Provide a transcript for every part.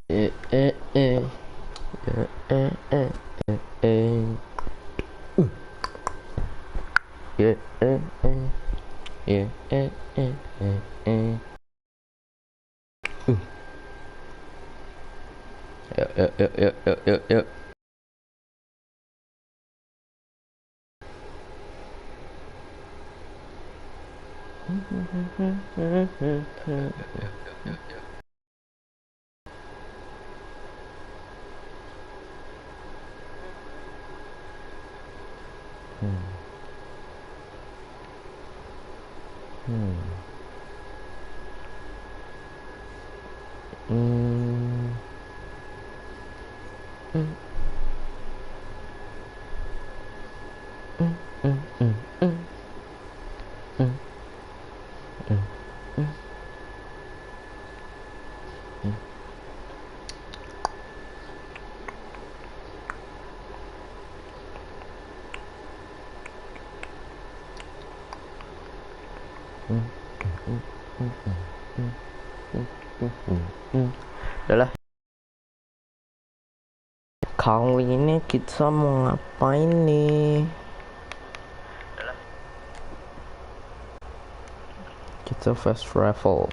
Eh eh eh eh eh eh eh yeah eh eh yeah eh eh eh eh yuk yuk yuk yuk yuk yuk yuk. Udahlah, kali ini kita mau ngapain nih? Kita fast travel.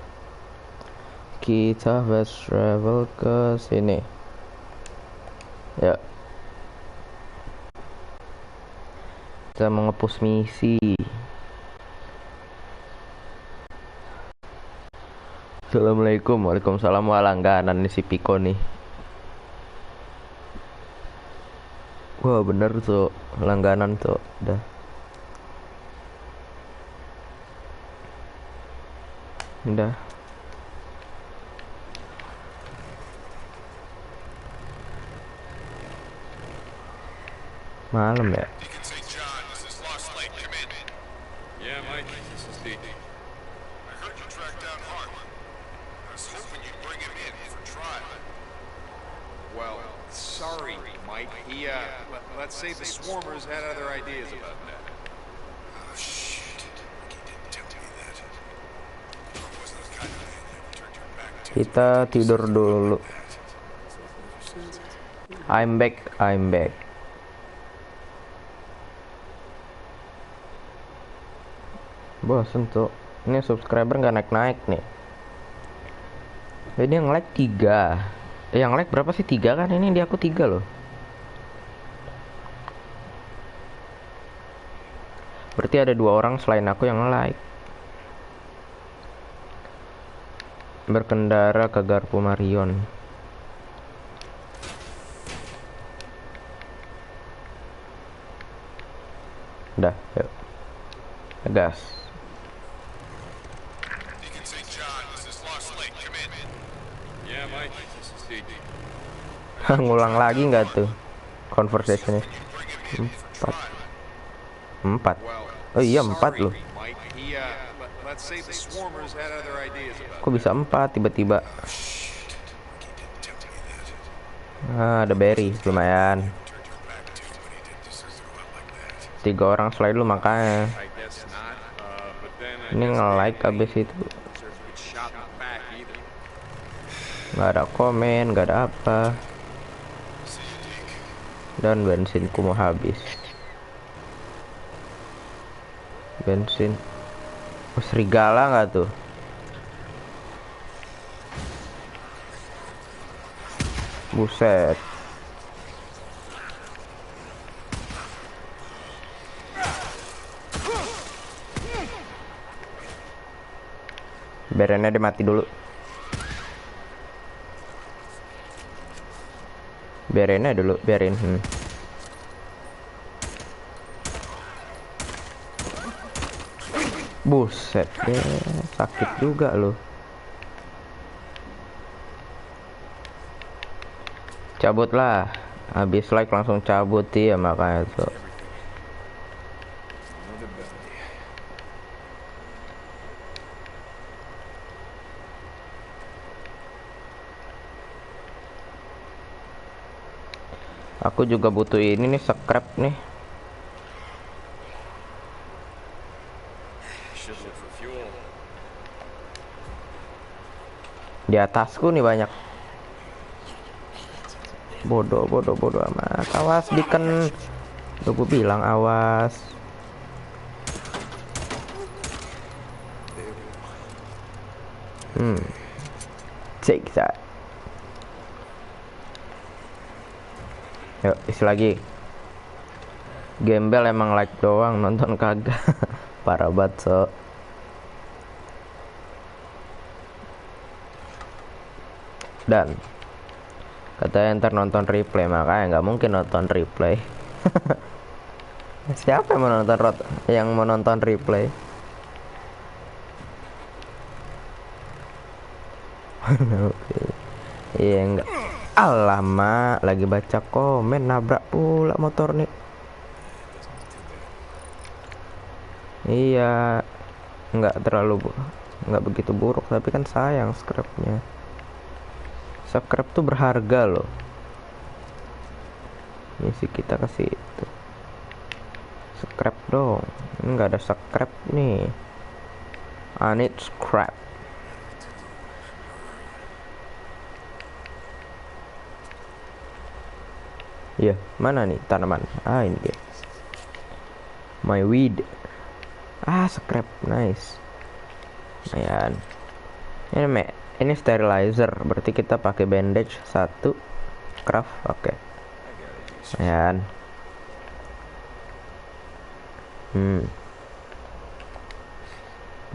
Kita fast travel ke sini. Ya. Kita mau nge-push misi. Assalamualaikum, waalaikumsalam, langganan nih si Piko nih. Wah bener tuh, langganan tuh, udah. Udah. Malam ya. Sorry, Mike. Let's say the swarmers had other ideas about that. Oh, shit. He didn't tell me that. Or wasn't the kind of man that turned your back to. Kita tidur dulu. I'm back. Bosen tuh. Ini subscriber nggak naik-naik nih. Ini yang like 3. Yang like berapa sih? 3 kan? Ini di aku 3 loh. Berarti ada 2 orang selain aku yang like. Berkendara ke Garpu Marion. Udah, yuk. Gas. Ngulang lagi nggak tuh conversationnya? 4. Oh iya 4 loh. Kok bisa 4 tiba-tiba? Ada berry lumayan. 3 orang selain lu makanya. Ini nge-like abis itu. Nggak ada komen, nggak ada apa. Dan bensinku mau habis. Bensin. Oh, serigala nggak tuh? Buset. Biarin dia mati dulu. Biarin. Buset ya, sakit juga loh. Cabut lah, habis like langsung cabut ya makanya tuh. Aku juga butuh ini nih, scrap nih. Di atasku nih banyak. Bodoh amat. Awas Deacon. Udah gue bilang awas. Take that. Yuk, isi lagi. Gembel emang like doang, nonton kagak. Parah banget, so. Dan katanya ntar nonton replay, makanya nggak mungkin nonton replay. Siapa yang mau nonton replay? Iya enggak. Alamak, lagi baca komen nabrak pula motor nih. Iya, nggak begitu buruk, tapi kan sayang scrapnya. Scrap tuh berharga loh. Ini sih kita kasih itu. Scrap dong. Ini nggak ada scrap nih. I need scrap. Iya, mana nih tanaman? Ah, ini dia. My weed. Ah, scrap, nice. Lumayan. Ini sterilizer, berarti kita pakai bandage 1. Craft, oke. Lumayan.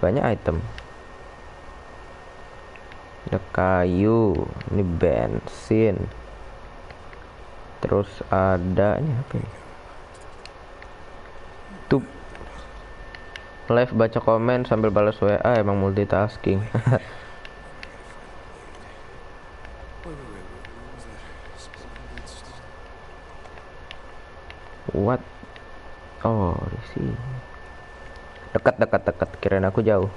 Banyak item. Ada kayu, ini bensin. Terus ada ini apa ini? Tuh. Live baca komen sambil balas WA, emang multitasking. What? Oh, di sini. Dekat. Kirain aku jauh.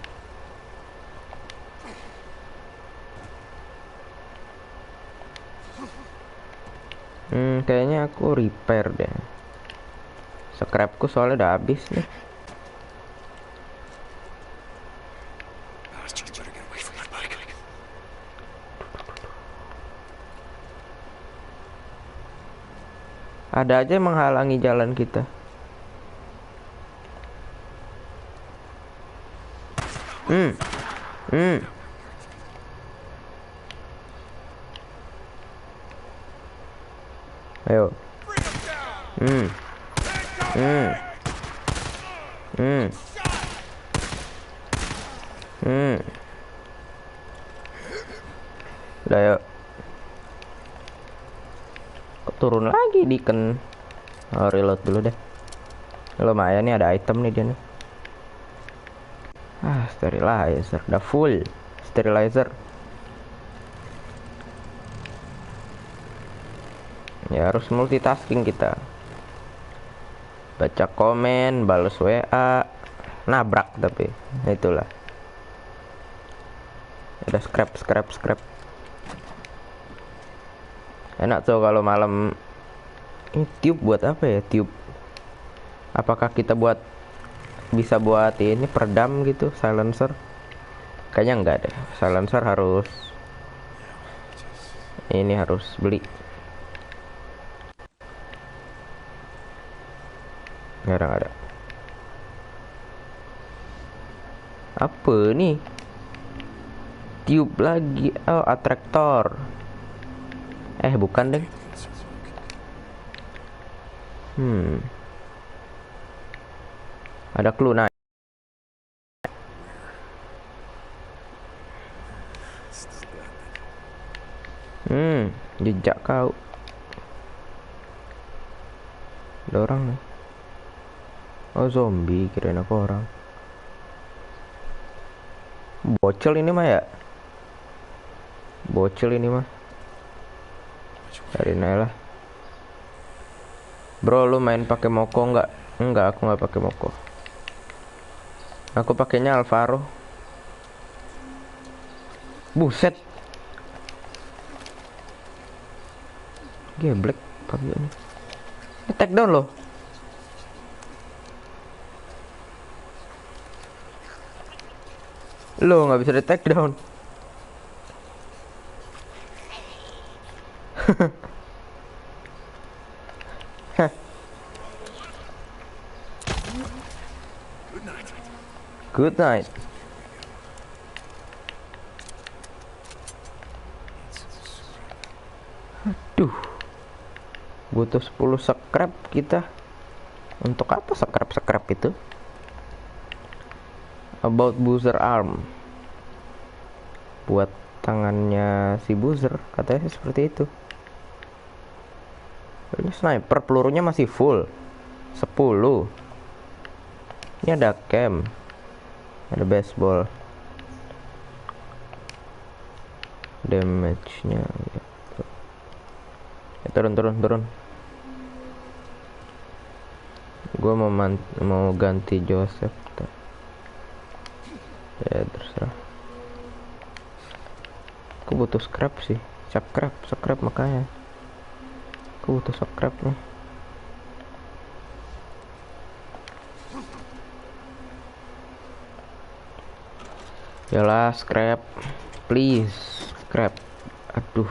Kayaknya aku repair deh. Scrapku soalnya udah habis nih. Ada aja yang menghalangi jalan kita. Ayo. Udah yuk. Kok turun lagi Deacon? Oh, reload dulu deh. Lumayan nih, ada item nih dia nih. Ah, sterilizer udah full. Sterilizer. Ya harus multitasking kita. Baca komen, balas WA, nabrak tapi itulah. Ada scrap. Enak tuh kalau malam. Ini tube buat apa ya? Tube. Apakah kita bisa buat ini peredam gitu, silencer? Kayaknya enggak deh. Silencer harus beli. Nggak ada. Apa nih? Tube lagi. Oh, atraktor. Bukan deh. Ada clue nah. Jejak kau. Ada orang nih. Oh, zombie, kirain aku orang. Bocil ini mah ya. Dari lah. Bro, lu main pakai Moko nggak? Enggak, aku nggak pakai Moko. Aku pakainya Alvaro. Buset. Geblek paginya. Ini take down loh. Lo nggak bisa di take down. Good night. Aduh. Butuh 10 scrap kita. Untuk apa scrap itu? About Boozer arm. Buat tangannya si Boozer, katanya seperti itu. Ini sniper, pelurunya masih full 10. Ini ada cam, ada baseball, damage-nya ya, turun. Gue mau ganti Joseph ya, terserah. Aku butuh scrap sih, scrap makanya aku butuh scrap nih. Yalah, scrap please, scrap. Aduh,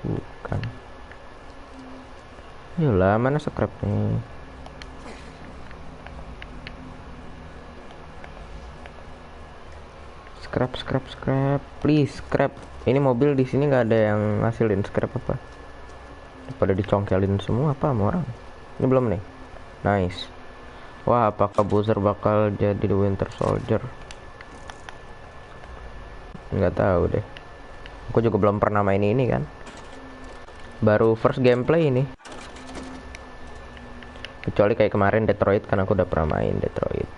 bukan. Yalah, mana scrap nih? Scrap please, scrap. Ini mobil di sini nggak ada yang ngasilin scrap apa? Pada dicongkelin semua apa sama orang? Ini belum nih. Nice. Wah, apakah Boozer bakal jadi The Winter Soldier? Nggak tahu deh. Aku juga belum pernah main ini kan. Baru first gameplay ini. Kecuali kayak kemarin Detroit, kan aku udah pernah main Detroit.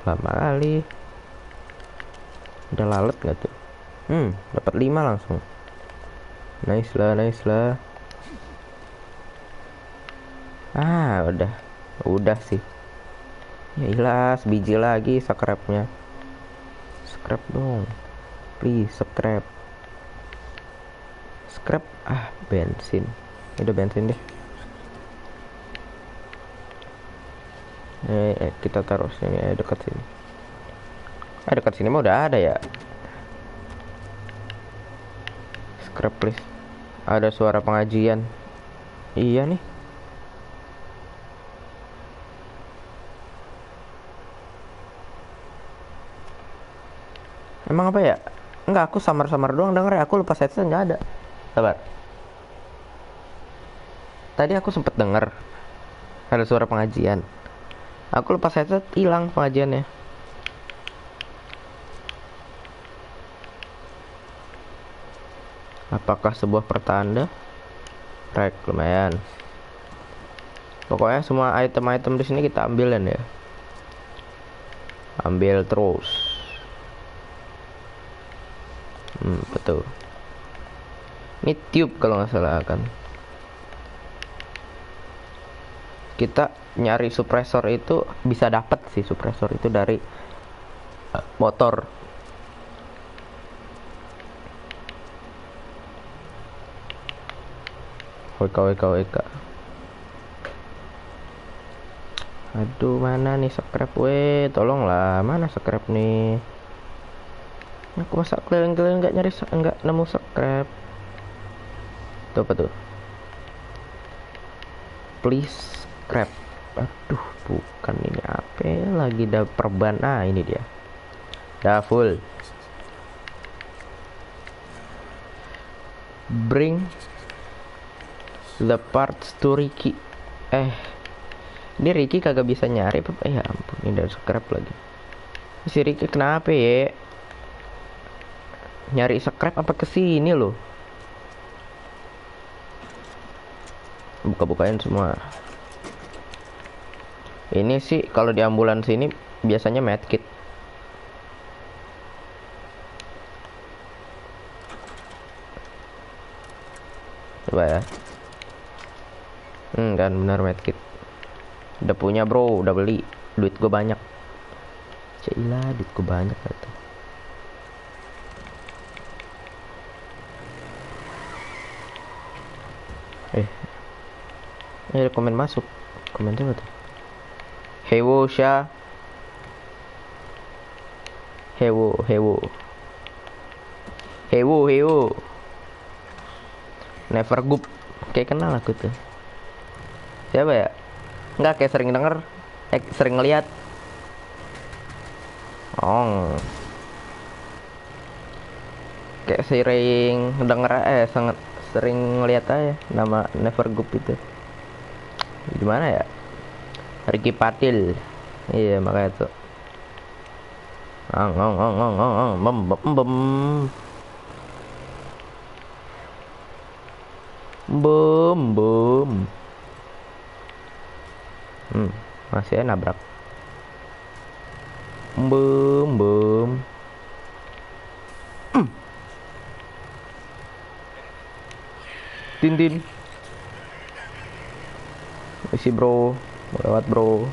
Lama kali. Udah lalat gak tuh? Dapat 5 langsung. Nice lah. Ah, udah sih. Ya ilah, sebiji lagi scrapnya. Scrap dong, please, scrap. Bensin. Udah bensin deh. Kita taruh sini, dekat sini. Dekat sini mah udah ada ya. Scrap please. Ada suara pengajian. Iya nih. Emang apa ya? Enggak, aku samar-samar doang denger ya. Aku lupa headset nggak ada. Sabar. Tadi aku sempet denger ada suara pengajian. Aku lupa headset, hilang pengajiannya. Apakah sebuah pertanda? Rek, lumayan. Pokoknya semua item-item di sini kita ambilin ya. Ambil terus. Betul. Ini tube kalau nggak salah kan. Kita nyari suppressor itu bisa dapat sih, suppressor itu dari motor. WK. Aduh, mana nih scrap? Tolonglah, mana scrap nih? Aku masa keliling-keliling nggak nemu scrap. Tuh apa tuh? Please scrap. Aduh, bukan ini apa lagi, dah perban. Ini dia. Dah full. Bring the parts to Ricky. Ini Ricky kagak bisa nyari. Ya ampun, ini udah scrap lagi. Si Ricky kenapa ya? Nyari scrap apa kesini loh? Buka-bukain semua. Ini sih kalau di ambulans ini biasanya medkit. Coba ya. Kan benar medkit. Udah punya bro, udah beli. Duit gue banyak. Cailah, duit gue banyak gitu. Ada komen masuk. Komen coba tuh. Hewo Sha. Hewo. Never Goop. Kayak kenal aku tuh. Siapa ya? Nggak, kayak sering denger, sering ngeliat. Oh, kayak sering denger, sangat sering ngeliat aja nama Nevergroup itu. Gimana ya? Ricky Patil. Iya, makanya tuh. Bem bem bem. Bem bem. Masih nabrak. Bem bem. Tintin. Isi bro, lewat bro.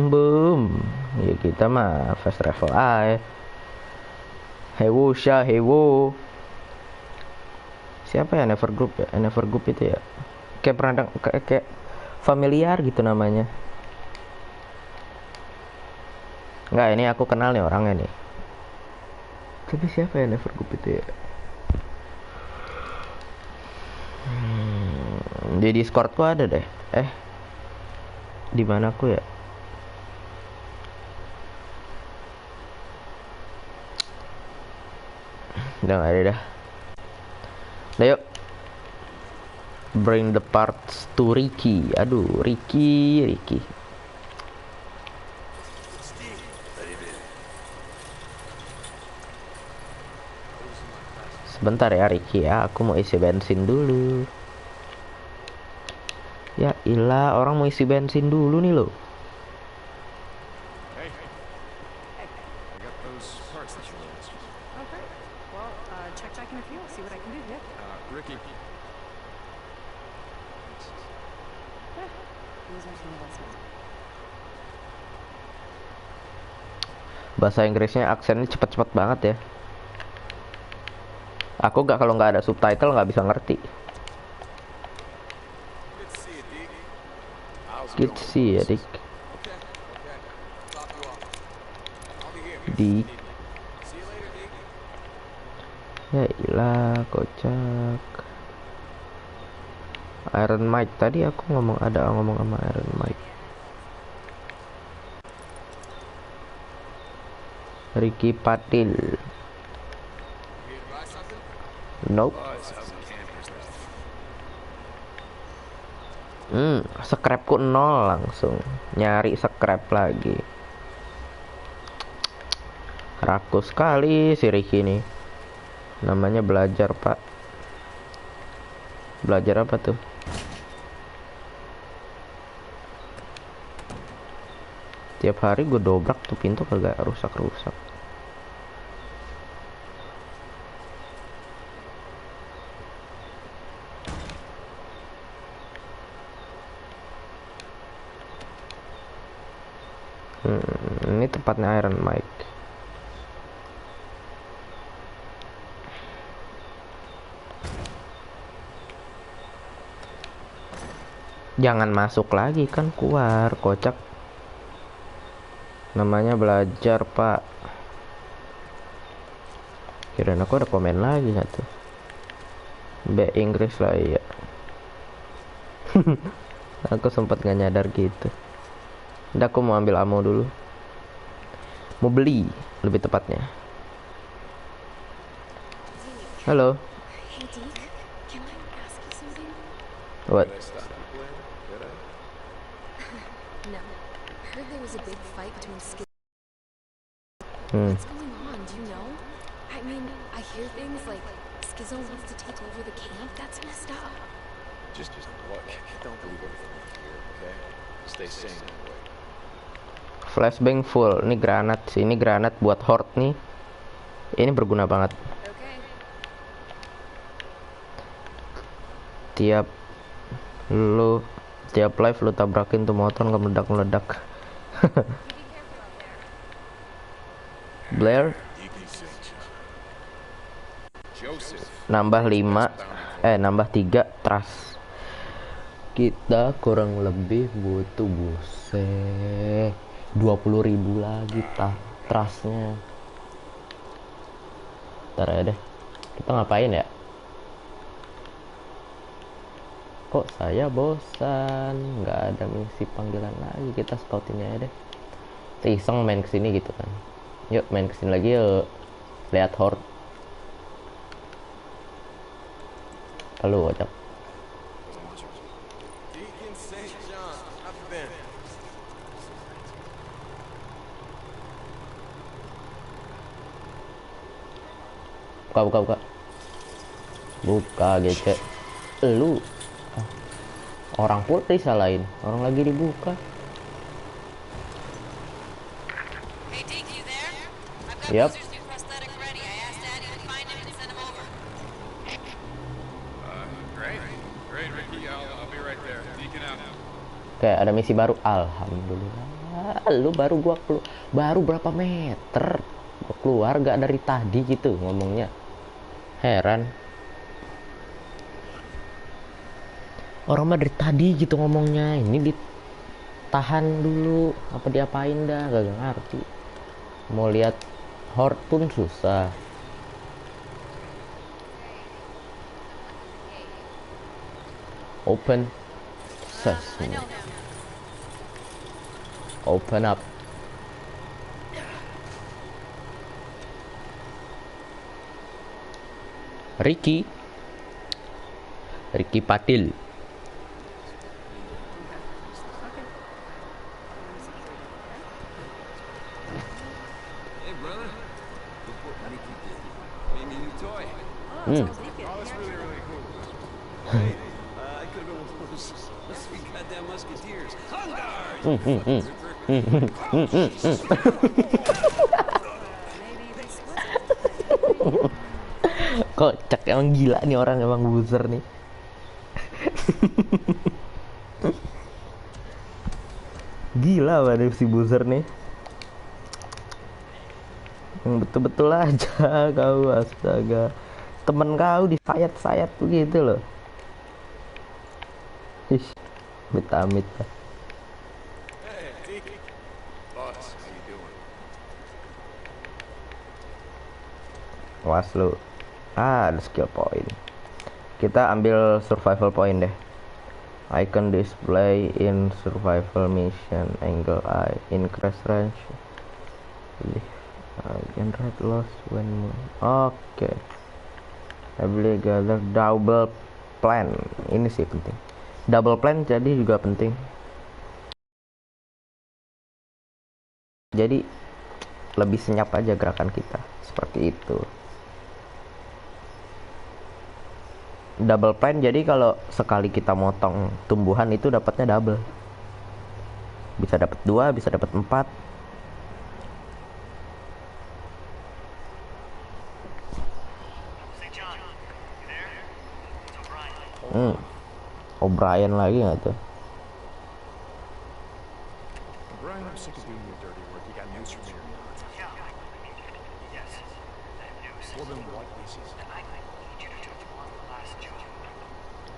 Boom. Ya kita mah fast travel aja. Hewo Syah Hewo. Siapa ya Nevergroup ya? Nevergroup itu ya. Kayak pernah kayak familiar gitu namanya. Enggak, ini aku kenal nih orangnya nih. Tapi siapa ya Nevergroup itu ya? Di Discordku ada deh. Di mana aku ya? Udah gak ada dah. Udah yuk. Bring the parts to Ricky. Aduh, Ricky. Sebentar ya Ricky ya, aku mau isi bensin dulu. Ya ilah, orang mau isi bensin dulu nih loh. Hey, I got those parts that you wanted. Oh, great. Well, check back in a few. See what I can do. Yeah. Ricky. These are some lessons. Bahasa Inggrisnya aksennya cepet-cepet banget ya. Aku kalau nggak ada subtitle nggak bisa ngerti. Good to see you, Deke. How's it Gitu going? sih ya dik. Okay. Drop you off. I'll be here. Dik. See you later, Deke. Ya ilah, kocak. Iron Mike tadi aku ngomong sama Iron Mike. Ricky Patil. You here to buy something? Nope. Buzz, how's the campers left? Scrapku 0 langsung. Nyari scrap lagi. Rakus sekali si Ricky nih. Namanya belajar, Pak. Belajar apa tuh? Tiap hari gue dobrak tuh pintu kagak rusak-rusak. Ini tempatnya Iron Mike. Jangan masuk lagi kan, keluar, kocak. Namanya belajar, Pak. Kirain aku ada komen lagi nggak tuh? B Inggris lah ya. Aku sempat nggak nyadar gitu. Udah, aku mau ambil ammo dulu. Mau beli, lebih tepatnya. Halo. Hey, Deke, can I ask you something? What? Did I stop you playing? Did I? No. Heard there was a big fight between Skid. Hmm. What's going on? Do you know? I mean, I hear things like Skizzo wants to take over the cave. That's messed up. Just look. Don't believe everything you hear, okay? Stay sane anyway. Flashbang full. Ini granat sih. Ini granat buat horde nih. Ini berguna banget. Okay. Tiap live lu tabrakin tuh motor nggak meledak-meledak. Blair Deke St. Joseph. nambah 3 trust. Kita kurang lebih butuh buset 20.000 lagi trustnya. Ntar ya deh, kita ngapain ya? Kok saya bosan, nggak ada misi panggilan lagi. Kita scouting aja deh. Kita iseng main kesini gitu kan. Yuk main kesini lagi yuk. Lihat horde. Halo Ocak. Deacon St. John, how you been? Buka buka buka. Buka gece. Lu orang pun disalahin. Orang lagi dibuka. Hey, Deke, you there? I've got Yep. Boozer's new prosthetic ready. I asked Daddy to find him and send him over. Great. Great, Ricky. I'll be right there. Deacon out. Oke, ada misi baru. Alhamdulillah. Lu baru berapa meter? Gua keluar gak dari tadi gitu ngomongnya. Heran. Orang mah dari tadi gitu ngomongnya. Ini ditahan dulu. Apa diapain dah? Gak ngerti. Mau lihat horde pun susah. Open. Sesame. Open up. Ricky Patil. Hey, brother. Look what Nikki did. Made me a new toy. Oh, it's all Deacon. Oh, that's really, really cool. Hey, I could have been one of those three goddamn musketeers. On guard! Maybe even split it. Kocak emang, gila nih orang, emang boozer nih. Gila banget si boozer nih. Yang betul-betul aja kau, astaga. Temen kau disayat-sayat begitu loh. Ish, amit-amit lah. Hey, Deke. Boss, how you doing? Was lu. Ada skill point. Kita ambil survival point deh. Icon display in survival mission angle eye increase range. Generate loss when oke. Ability gather double plan. Ini sih penting. Double plan jadi juga penting. Jadi lebih senyap aja gerakan kita. Seperti itu. Double plan jadi kalau sekali kita motong tumbuhan itu dapatnya double. Bisa dapat 2, bisa dapat 4. O'Brien lagi nggak tuh? Brian, I'm sick of doing your dirty work. You got news for me or not? Yes, that news. Well, then what is it? I need you to do one last job.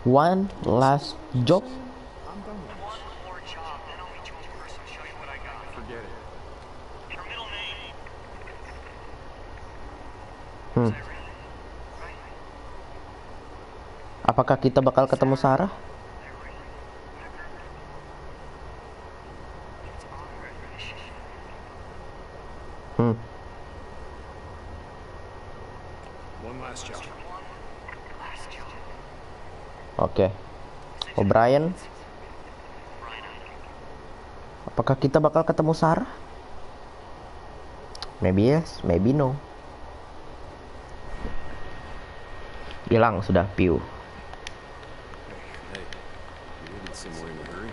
One last job. I'm done with this. One more job, then I'll meet you in person, show you what I got. Forget it. Her middle name. Hmm. Is that really? Right? Apakah kita bakal ketemu Sarah? They're really. Whatever. It's our relationship. One last job. One last job. Oke. O'Brien, Brian, apakah kita bakal ketemu Sarah? Maybe yes, maybe no. Hilang sudah piu. Hey, you headed somewhere in a hurry?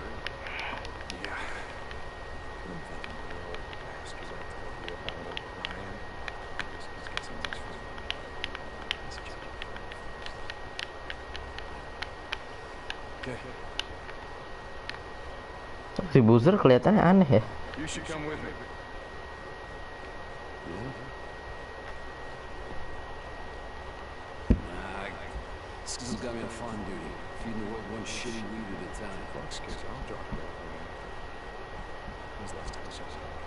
Yeah. I'm thinking real fast because I told you about Brian. He's got some news for me. Let's check it out. Okay. Si boozer kelihatannya aneh ya. You should come with me. Yeah? Nah, Skizzle got me on farm duty, feeding the world one shitty weed at a time. Fuck Skiz, I'll drop you off. When's the last time you saw something?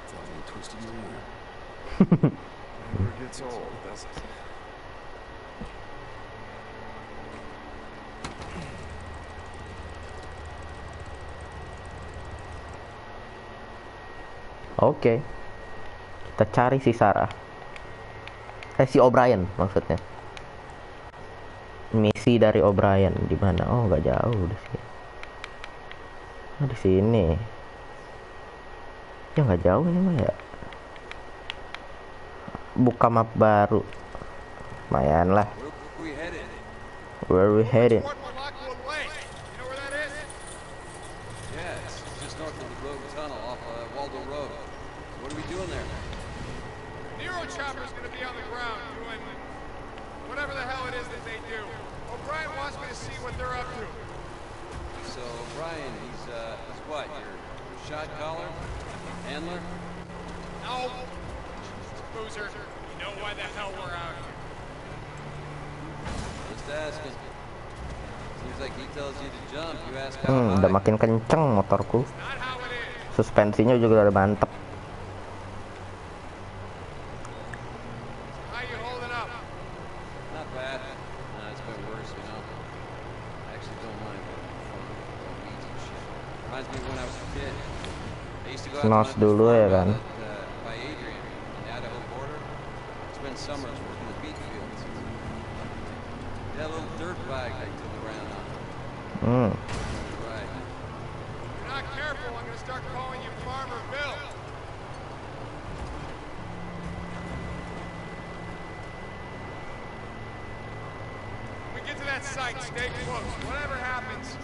It's all been twisted your arm. gets old, doesn't it? Oke. Kita cari si Sarah. Si O'Brien maksudnya. Misi dari O'Brien di mana? Oh, nggak jauh di sini. Oh, di sini. Ya nggak jauh ini mah ya. Buka map baru. Lumayan lah. Where we headed? Where we headed? Toward Lockwood Lake. You know where that is? Yeah, it's just north of the road tunnel off Waldo Road. What are we doing there? Nero Chopper's gonna be on the ground doing whatever the hell it is that they do. O'Brien wants me to see what they're up to. So, Brian, he's what? Your shot caller? Handler? No. Boozer, you know why the hell we're out here. Just asking. Seems like he tells you to jump. You ask how Udah high. makin kenceng motorku. Not how it is. Suspensinya juga udah mantep. How you holding up? Not bad. Nah, it's been worse, you know. I actually don't mind going fun. Weeds and shit. Reminds me of when I was a kid. I used to go out Nos to my dulu ya kan. by Adrian, on the Idaho border. Spend summers working the beet fields. That little dirt bike I took around on. Right. If you're not careful, I'm gonna start calling you Farmer Bill. When we get to that site, stay close. Whatever happens,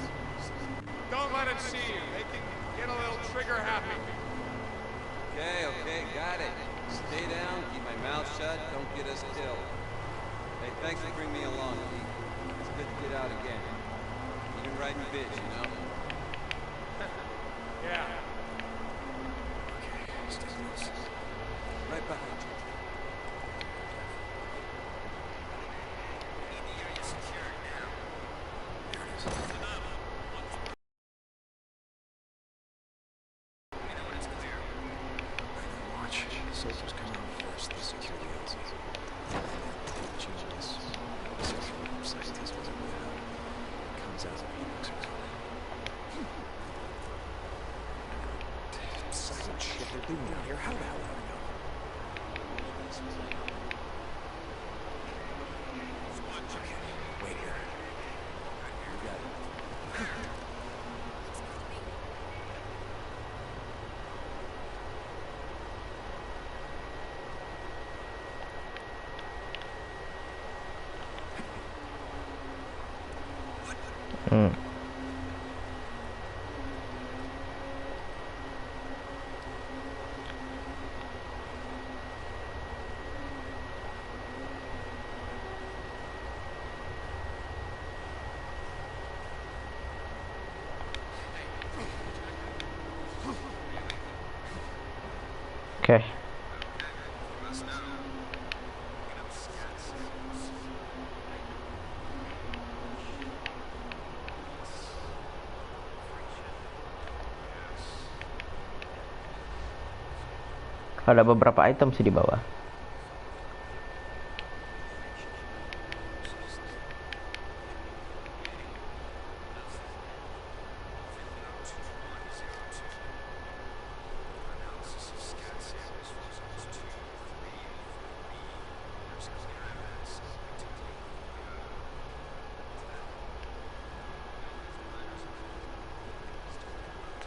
don't let them see you. They can get a little trigger happy. Okay, got it. Stay down, keep my mouth shut, don't get us killed. Hey, thanks for bringing me along, Pete. It's good to get out again. You've been riding bitch, you know? Yeah. Right behind you. Watch. Soldiers come out first, the security houses. Changes. Scientist was away out. Comes out of Phoenix or something. Silent shit they're doing out here. How the hell do I know? Okay, wait here. You got it. Oke. Ada beberapa item sih di bawah.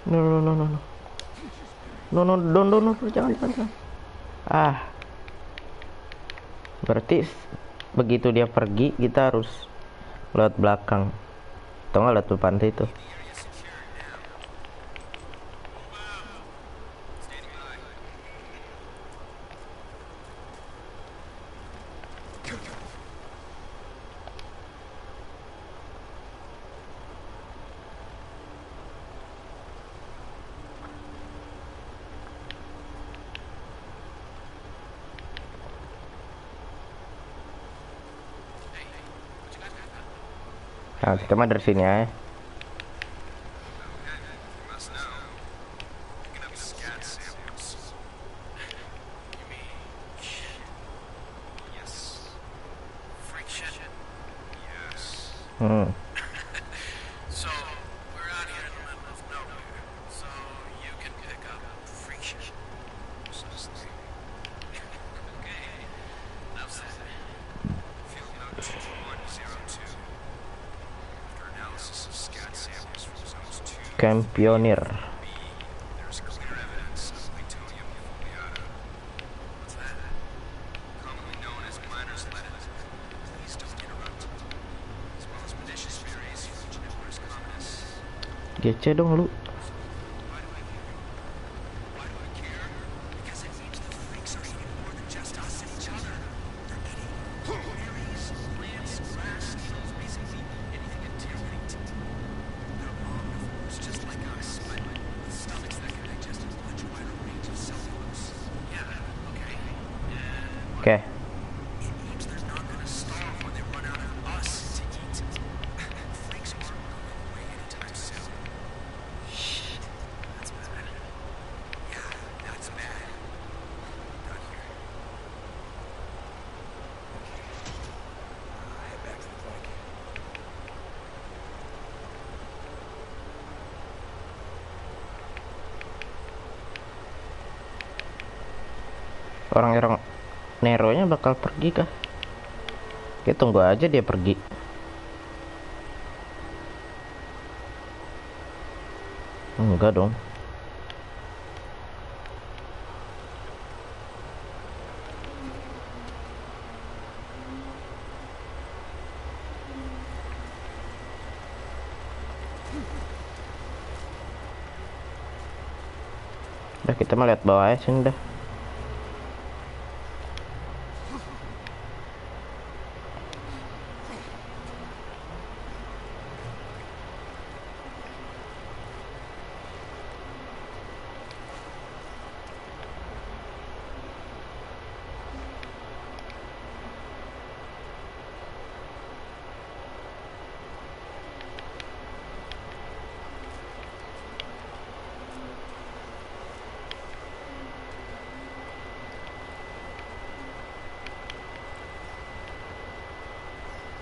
No, jangan. Berarti begitu dia pergi, kita harus lewat belakang. Atau nggak lewat depan itu. Nah, kita mah dari sini ya. So, we're out here in the middle of nowhere, so you can pick up freak shit. So to speak. Okay, enough said. Field note 2102. After analysis of scat samples from zones 2 Camp Pionir. B, there's clear evidence of plutonium foliata. What's that? Commonly known as miner's lead. Please don't interrupt. As well as pernicious berries from Juniperus communis. GC dong lu. Why do I care? Why do I care? Because it means the freaks are eating more than just us and each other. They're eating berries, plants, grass, needles, basically anything contaminated. They're omnivores, just like us, but with stomachs that can digest a much wider range of cellulose. Yeah, okay. And Oke. it means they're not gonna starve when they run out of us to eat. Freaks aren't going away anytime soon. Shit, that's bad. Yeah, that's bad. Not here. Okay. Head back to the bike. Orang-orang Nero-nya bakal pergi kah? Kita tunggu aja dia pergi. Enggak dong. Udah, kita mau lihat bawah aja sini dah.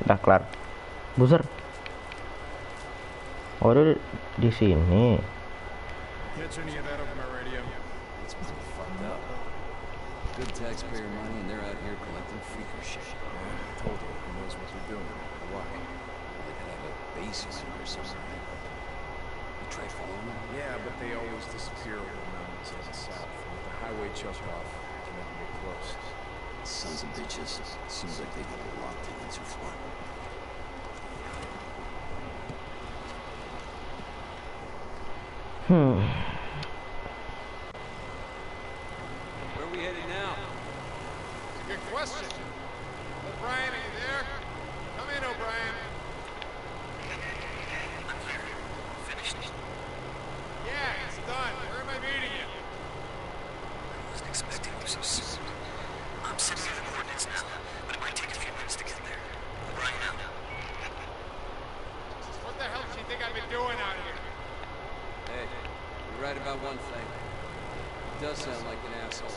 Udah kelar. Buzzer. Oh, udah di sini. Catch any of that over my radio? It's pretty fucked up. Good taxpayer money, and they're out here collecting freaker shit. I told you, he knows what they're doing. Why? They could have a base in here or something. You tried following them? Yeah, but they always disappear over the mountains heading south. With the highway choked off, I can never get close. Sons of bitches. Seems like they got a lot to answer for. Where are we headed now? It's a good question. O'Brien, are you there? Come in, O'Brien. I'm here. Finished. Yeah, it's done. Where am I meeting you? I wasn't expecting you so soon. I'm sending you the coordinates now, but it might take a few minutes to get there. Brian out. What the hell do you think I've been doing out here? Hey, you're right about one thing. He does sound like an asshole.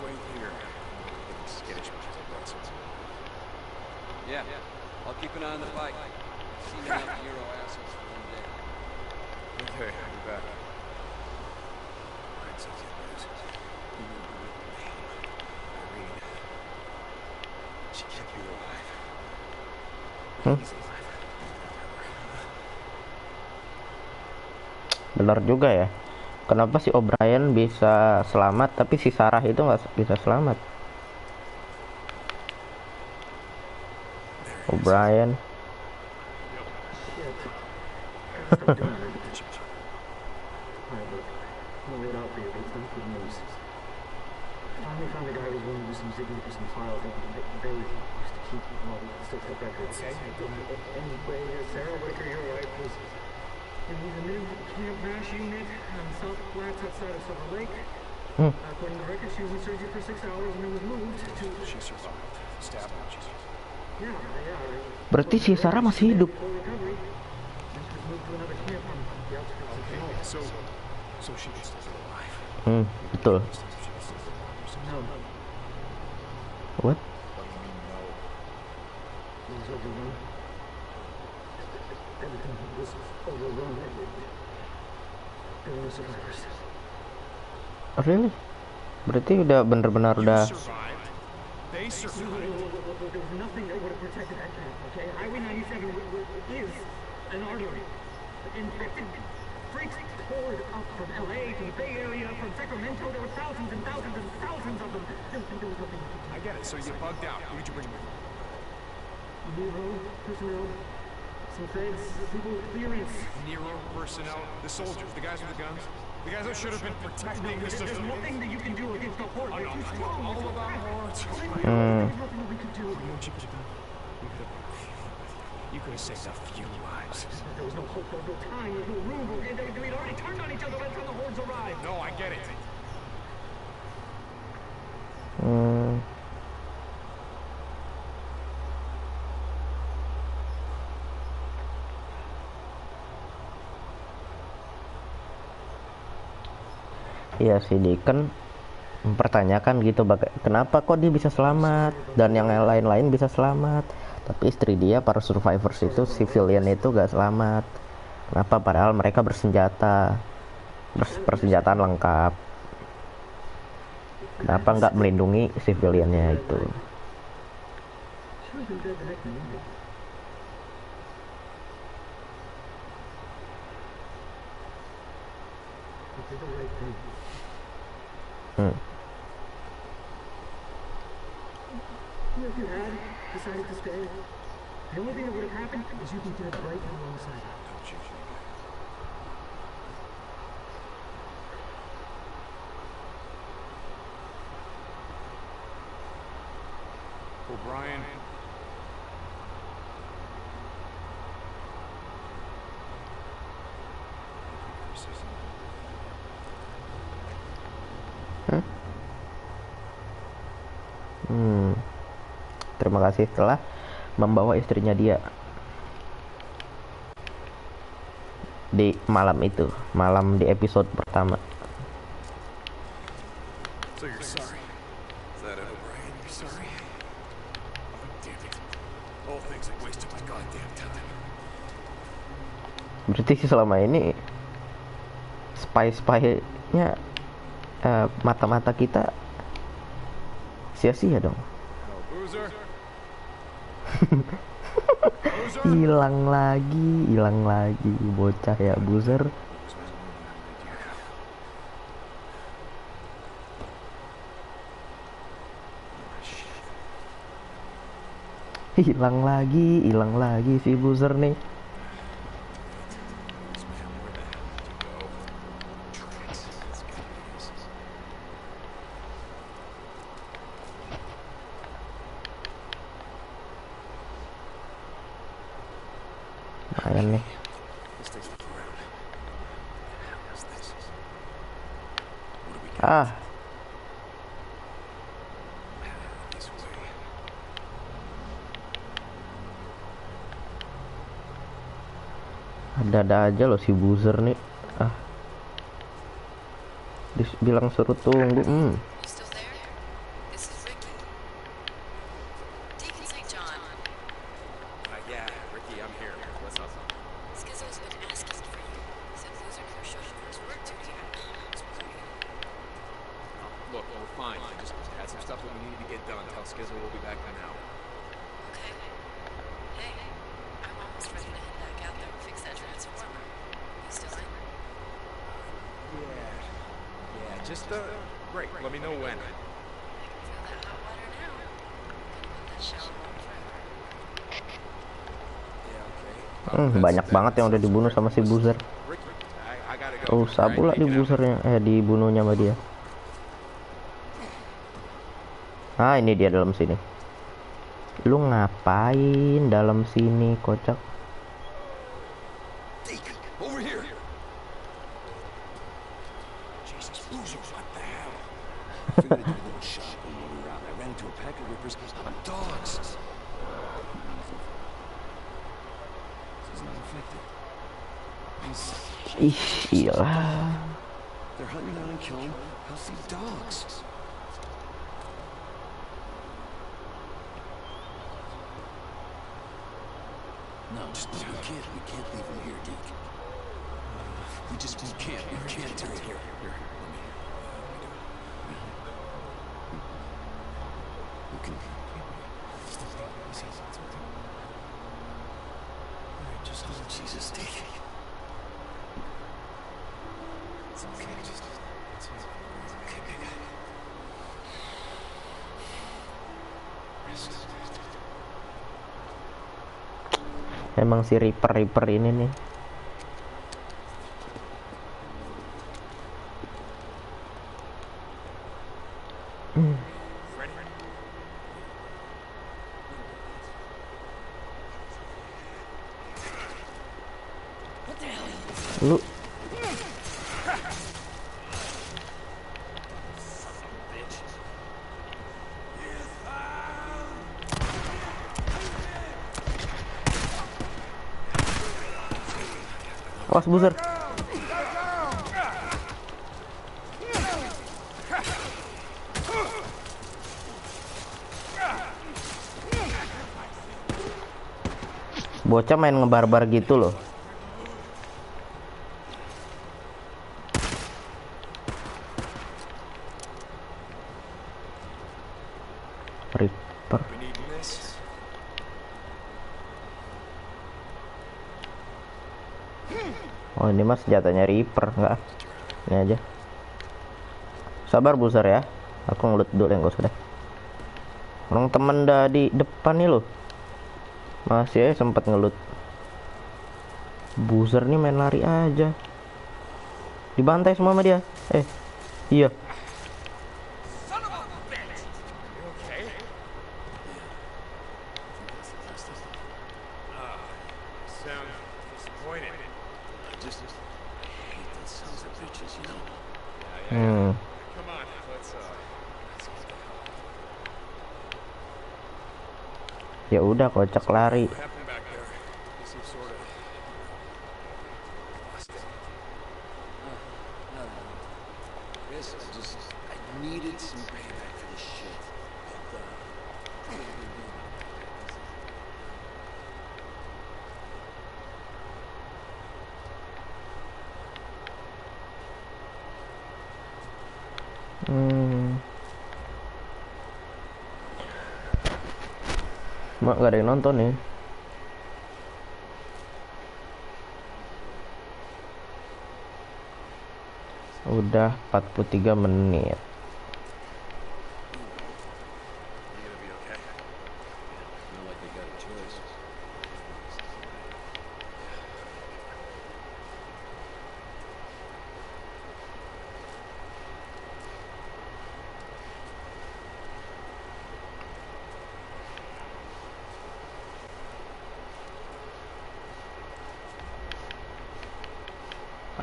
Wait here. Getting skittish because of Brussels. Yeah, I'll keep an eye on the bike. I've seen enough Euro assholes for one day. Okay, I'll be back. Alright, so good news. Irene. She can't be alive. He's alive. Benar juga ya. Kenapa si O'Brien bisa selamat tapi si Sarah itu nggak bisa selamat? O'Brien. Finally found a guy who's willing to do some digging for some files that Barry used to keep and all the still kept records. Anyway, Sarah Wicker, your wife, was in the new Camp Nash unit on South Flats outside of Silver Lake. According to the record, she was in surgery for 6 hours and then was moved to... She survived. Stab wounds. Yeah. Berarti si Sarah masih hidup. Full recovery. Then she was moved to another camp on the outskirts of Seoul. So she was still alive. Betul. No, What? it was overrun. Everything was overrun. There were no survivors. Really? Berarti udah bener-benar udah. Survived. They survived. There was nothing that would have protected that camp, okay? Highway 97 is an artery. Infected freaks poured up from LA to the Bay Area, from Sacramento. There were thousands and thousands and thousands of them. There was nothing you could do. I get it. So you bugged out. Who did you bring with you? Nero, personnel, some feds, people with clearance. Nero personnel, the soldiers, the guys with the guns, the guys that should have been protecting the There's civilians. nothing that you can do against the horde. They're too strong. All about hordes. There's nothing that we could do. You know what you could have done? You could have saved a few lives. There was no hope, there was no time, there was no room. Okay? They'd already turned on each other by the time the hordes arrived. No, I get it. Iya si Deacon mempertanyakan gitu, kenapa kok dia bisa selamat dan yang lain-lain bisa selamat, tapi istri dia, para survivors itu, civilian itu gak selamat. Kenapa? Padahal mereka bersenjata, persenjataan lengkap. Kenapa nggak melindungi civiliannya itu? If you had decided to stay, the only thing that would have happened is you'd be dead right alongside her. O'Brien. Terima kasih telah membawa istrinya dia di malam itu, malam di episode pertama. So you're sorry. Is that it, O'Brien? You're sorry? Oh, damn it. All things that wasted my goddamn time. Berarti sih selama ini spy-nya mata-mata kita sia-sia dong. Boozer. Hilang lagi bocah ya, Boozer. Hilang lagi si Boozer nih. Lumayan nih. Ada-ada aja loh si Boozer nih. Bilang suruh tunggu. You still there? This is Ricky. Deacon St. John. Yeah, Ricky, I'm here. What's up? Skizzo's been asking for you. Said Loser Crew showed you first work duty. Look, we're fine. I just had some stuff that we needed to get done. Tell Skizzo we'll be back in an hour. Okay. Hey, I'm almost ready to head back out there and fix that transformer. You still in? Yeah, just, great. Let me know when. I can feel that hot water now. Gonna put that shower on forever. Yeah, okay. Banyak banget yang udah dibunuh sama si Boozer. Ricky, I gotta go. Rusak pula di Boozernya, dibunuhnya sama dia. Ini dia dalam sini. Lu ngapain dalam sini, kocak? Over here. Jesus Loser, what the hell? I figured I'd do a little shopping while we were out. I ran into a pack of rippers on dogs. He's not infected. Ih, iyalah. They're hunting down and killing healthy dogs. No, we can't leave him here, Deke. We can't do it here. Here, let me. You can. Just Jesus, Deke. It's okay, it's okay, big guy. Rest. Emang si Reaper ini nih. Lu awas buzzer. Bocah main ngebarbar gitu loh. Reaper. Oh ini mas senjatanya Reaper enggak? Ini aja. Sabar buzzer ya. Aku ngelut dulu yang gak usah deh. Orang temen dah di depan nih loh. Masih sempat ngelut. Buzzer nih main lari aja. Dibantai semua sama dia. Iya. Sound disappointed. Just I hate those sons of bitches, you know. Come on, let's Ya udah kocak lari. what happened back there? Some sort of Yes, I needed some payback for this shit. Mak gak ada yang nonton nih. Udah 43 menit. Not like they got a choice.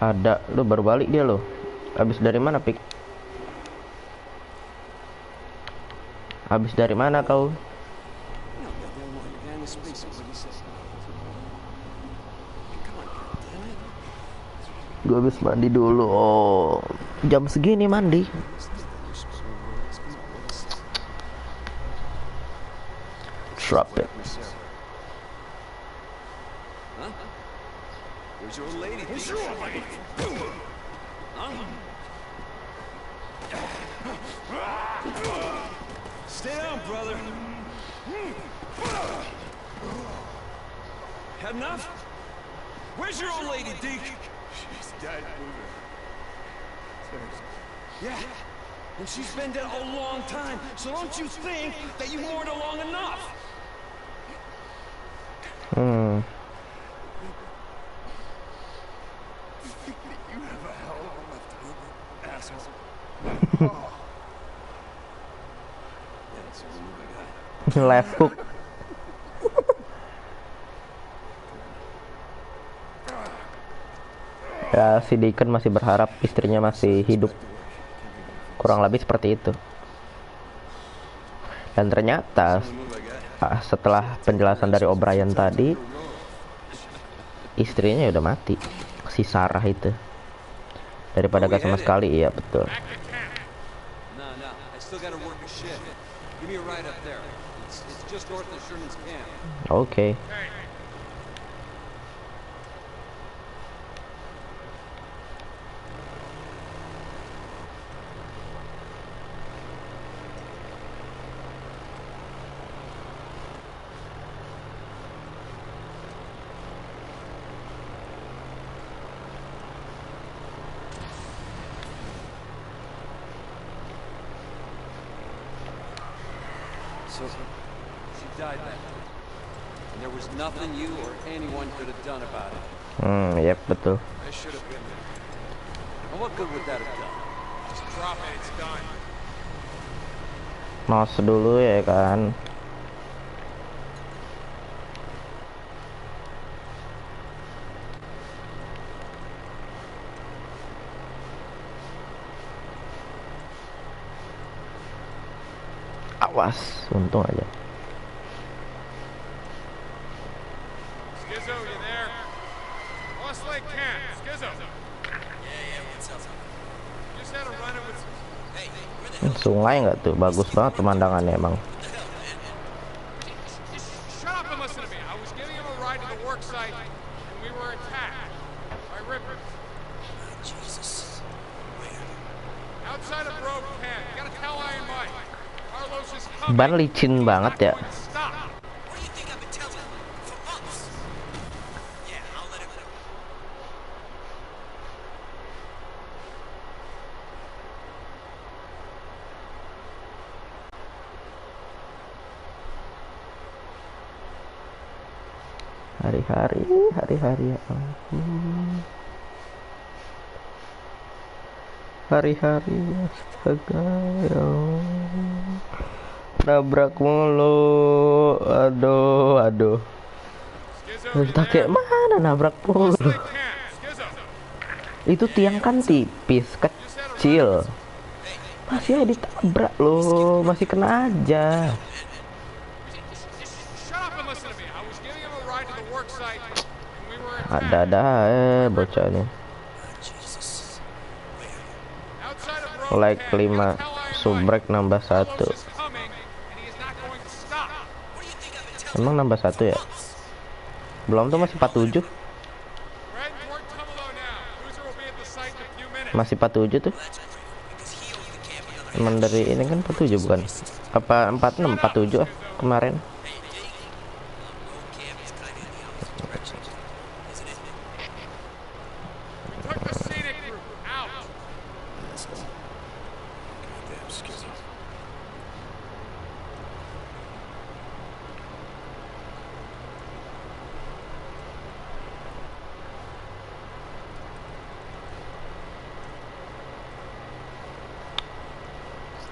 Ada, lu baru balik dia lo. Habis dari mana, Pik? Habis dari mana kau? Gue habis mandi dulu. Oh, jam segini mandi. Drop it. Where's your old lady? Where's your old lady? Stay down, brother. Had enough? Where's your old lady, Deke? she's dead, Boozer. Yeah, and she's been dead a long time, so don't you think that you mourned her long enough? You have a hell of a left Boozer, asshole. That's the move I got. Left hook. Ya, si Deacon masih berharap istrinya masih hidup. kurang lebih seperti itu. Dan ternyata setelah penjelasan dari O'Brien tadi, istrinya udah mati, si Sarah itu. Daripada gak sama sekali, iya betul. No, I still gotta work a shift. Give me a ride up there. It's just north of Sherman's camp. Oke. So, she died that night. And there was nothing you or anyone could have done about it. Yep, betul. I should have been there. And what good would that have done? Just drop it, it's done. Nos dulu ya kan. Awas, untung aja. Skizzo, you there? Lost Lake Camp, Skizzo. Yeah, what's up? Just had a run-in with some... Hey, where the hell? Sungai nggak tuh? Bagus banget pemandangannya emang. Shut up and listen to me. I was giving him a ride to the work site, and we were attacked by rippers. Jesus. Where? Outside of Grove Camp. You gotta tell Iron Mike. Carlos is coming. Ban licin banget ya. Not going to stop. What do you think I've been telling you? For months. Yeah, I'll let him know. Hari-hari ya ampun. Hari-hari astaga ya Allah. Nabrak mulu. Aduh. Skizzo, you Entah kayak there? mana nabrak mulu. Lost Lake Camp, Skizzo. Itu tiang kan tipis, kecil. Masih aja ditabrak loh, masih kena aja. Shut up and listen to me. I was giving him a ride to the work site, and we were attacked. Ada bocah nih. Jesus. Outside of Grove Like Camp. You 5, gotta tell Iron Mike. subrek nambah 1. Carlos is coming, and he is not going to stop. What do you think I've been telling Emang nambah 1 ya? Belum tuh, masih 47. We're heading toward Tumalo now. Cruiser will be at the site in a few minutes. Masih 47 tuh. That's great, because he owns the camp the other Emang dari ini kan 47 bukan? Apa 46, 47 kemarin? Hey, Dave. Road camp is kind of in the opposite direction, isn't it? We took the scenic route out. Goddamn Skizzo.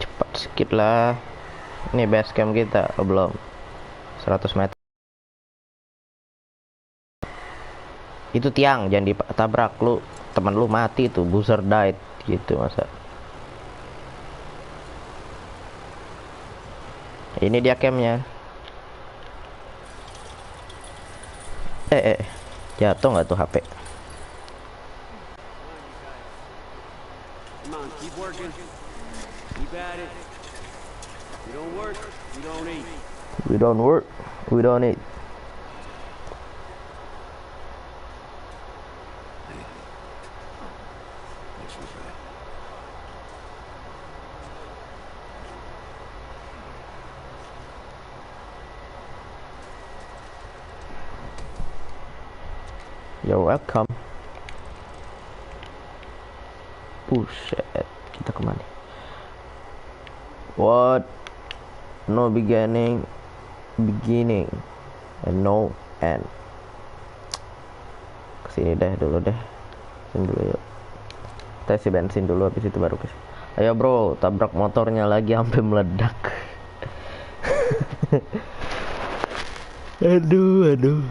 Cepat sedikit lah. Ini base camp kita, oh, belum 100 meter. Itu tiang, jangan ditabrak lu. Teman lu mati tuh, buzzer died gitu masa. Ini dia campnya. Jatuh nggak tuh HP? Come on, keep working. Keep at it. We don't work, we don't eat. We don't work, we don't eat. Thanks for that. You're welcome. Buset, kita kemana? What? No beginning and no end. Kesini deh dulu deh. Sini dulu yuk. Kita isi bensin dulu, habis itu baru kesini. Ayo bro, tabrak motornya lagi sampai meledak. Aduh.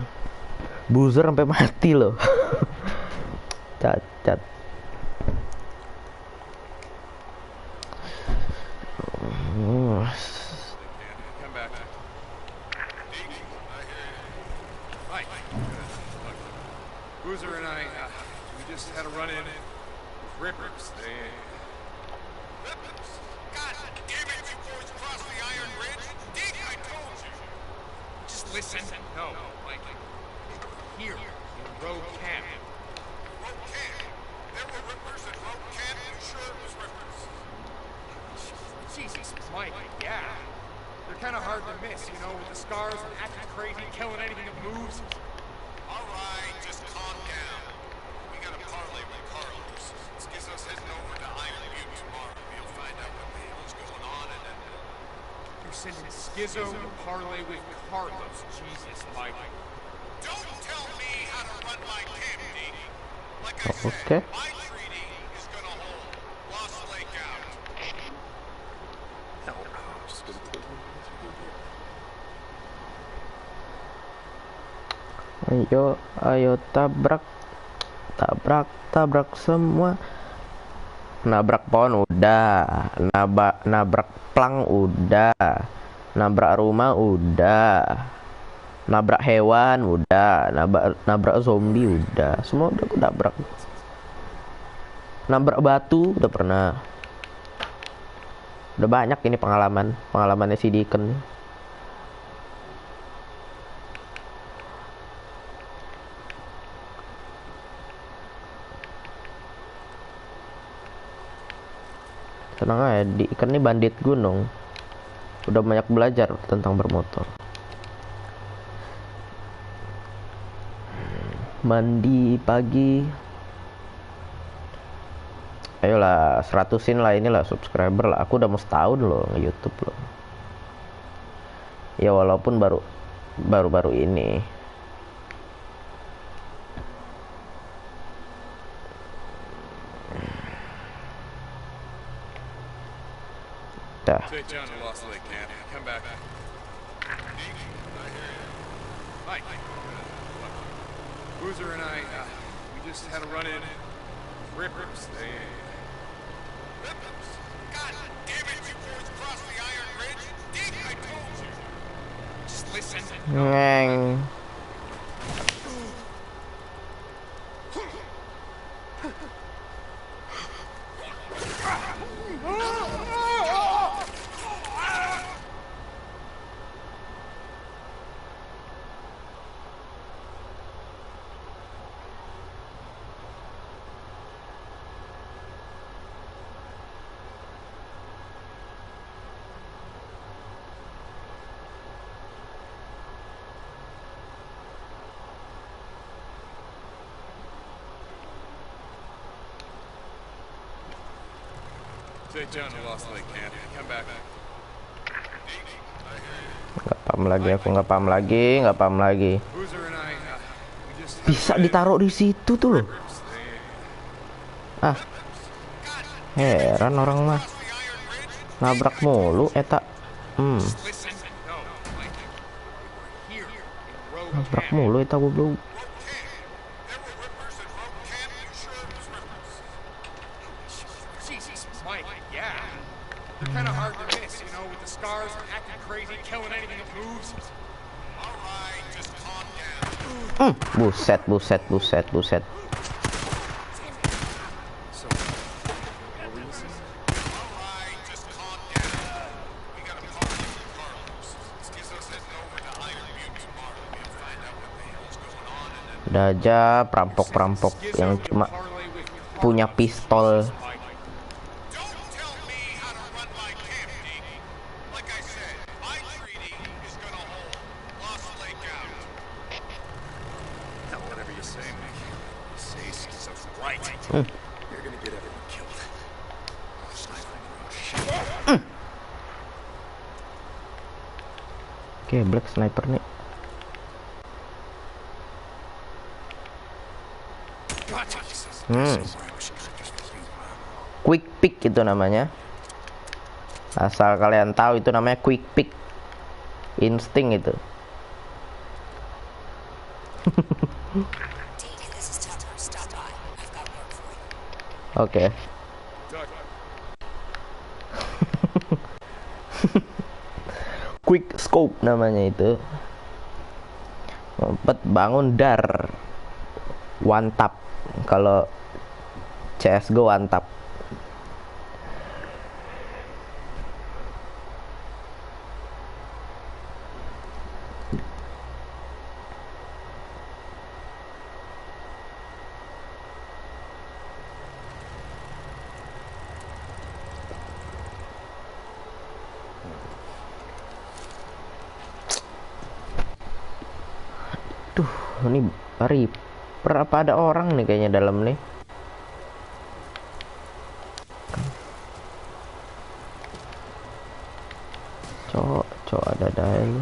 Buzzer sampai mati loh. Cacat. Rippers, they... Rippers? God damn it, you boys crossed the Iron Ridge? Dig, I told you! Just listen. No, like... Here, in Rogue Camp. Rogue Camp? There were Rippers at Rogue Camp? You sure it was Rippers? Jesus, Mike, yeah. They're kind of hard to miss, you know, with the scars and acting crazy, killing anything that moves. Alright, just calm down. We got a parlay with Carlos. Schizo's heading over to Iron Butte tomorrow. We'll find out what the hell's going on and then... You're sending Schizo to parlay with Carlos. Jesus, Mike. Don't tell me how to run my camp, Deke. Like I Okay. said, my treaty is gonna hold. Lost Lake out. Ayo, ayo tabrak, tabrak, tabrak semua. Nabrak pohon udah, nabrak plang udah, nabrak rumah udah, nabrak hewan udah, nabrak zombie udah, semua udah aku nabrak. Nabrak batu udah pernah. Udah banyak ini pengalamannya si Deacon. Tenang aja, Deacon ini bandit gunung. Udah banyak belajar tentang bermotor. Mandi pagi. Ayolah, 100-in lah inilah subscriber lah. Aku udah mau setahun loh nge-YouTube loh. Ya walaupun baru ini. Dah. Take down to Lost Lake Camp. Come back. Mike. Boozer and I, we just had a run-in. Rippers, they... Rippers? God damn it, you boys crossed the Iron Ridge? Deke, I told you! Just listen. Ngeng. Take down to Lost Lake Camp. Come back. Nggak paham lagi, aku nggak paham lagi. Boozer and I, we just had Bisa a run-in. ditaruh di situ tuh loh. Rippers, they... Ah, heran orang mah. Nabrak mulu, eta. Listen. No, Mike. Here, in Rogue Nabrak Camp. mulu, eta goblok. Rogue Camp? There were Rippers at Rogue Camp? You sure it was Rippers? Jesus, Mike, yeah. They're kind of hard to miss, you know, with the scars and acting crazy, killing anything that moves. Alright, just calm down. Buset. So, what were you saying? Alright, just calm down. We got a parlay with Carlos. Schizo's heading over to Iron Butte tomorrow. We'll find out what the hell's going on and then... Udah aja perampok-perampok yang cuma punya pistol. Mike. Don't tell me how to run my camp, Deke. Like I said, my treaty is gonna hold. Lost Lake out. Now, whatever you say, Mike. You say Schizo's right. You're gonna get everyone killed. Sniper in your own shit. Oke, Black Sniper nih. Quick pick itu namanya. Asal kalian tahu itu namanya quick pick. Insting itu. Oke. Quick scope namanya itu. Ngumpet bangun dar. One tap. Kalau CSGO mantap. Tuh, ini Reaper apa ada orang nih kayaknya dalam nih. Cok ada lu.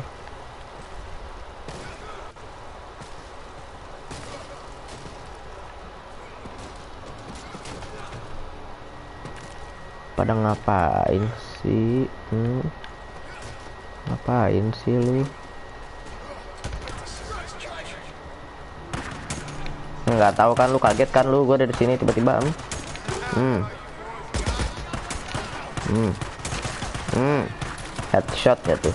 Pada ngapain sih? Ngapain sih lu? Nggak tahu kan lu, kaget kan lu, gue dari sini tiba-tiba headshot ya tuh.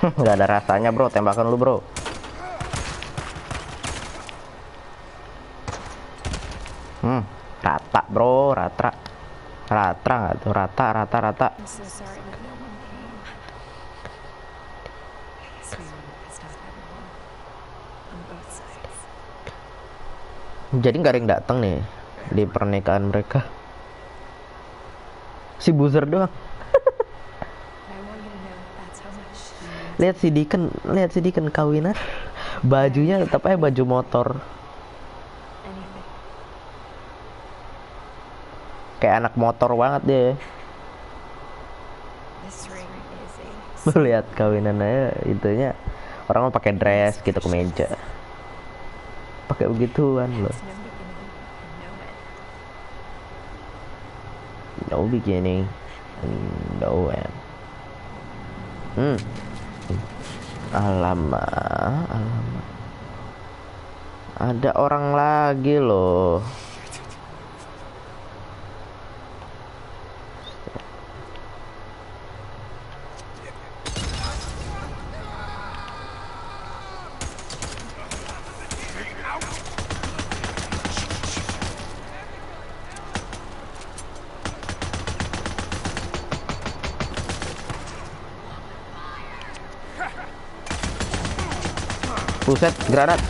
Nggak ada rasanya bro, tembakan lu bro. Rata bro, rata nggak tuh, rata. I'm so sorry that no one came. So you want to piss off everyone on both sides. Jadi nggak ada yang datang nih di pernikahan mereka. Si Boozer doang. I want you to know that's how much you Lihat si Deacon kawinan. Bajunya tetap aja baju motor. anything. Kayak anak motor banget deh. This ring is Lu lihat kawinan aja itunya, orang mau pakai dress gitu, kemeja. Pakai begituan loh. no beginning and no end. No beginning, no end. Alamak. Ada orang lagi loh. Buset, granat.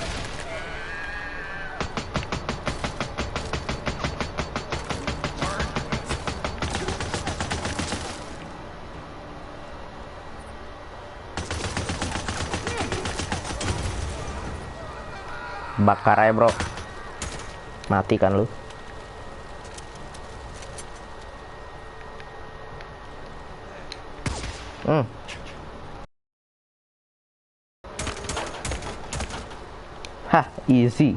Bakar aja bro. Mati kan lu. Hah, easy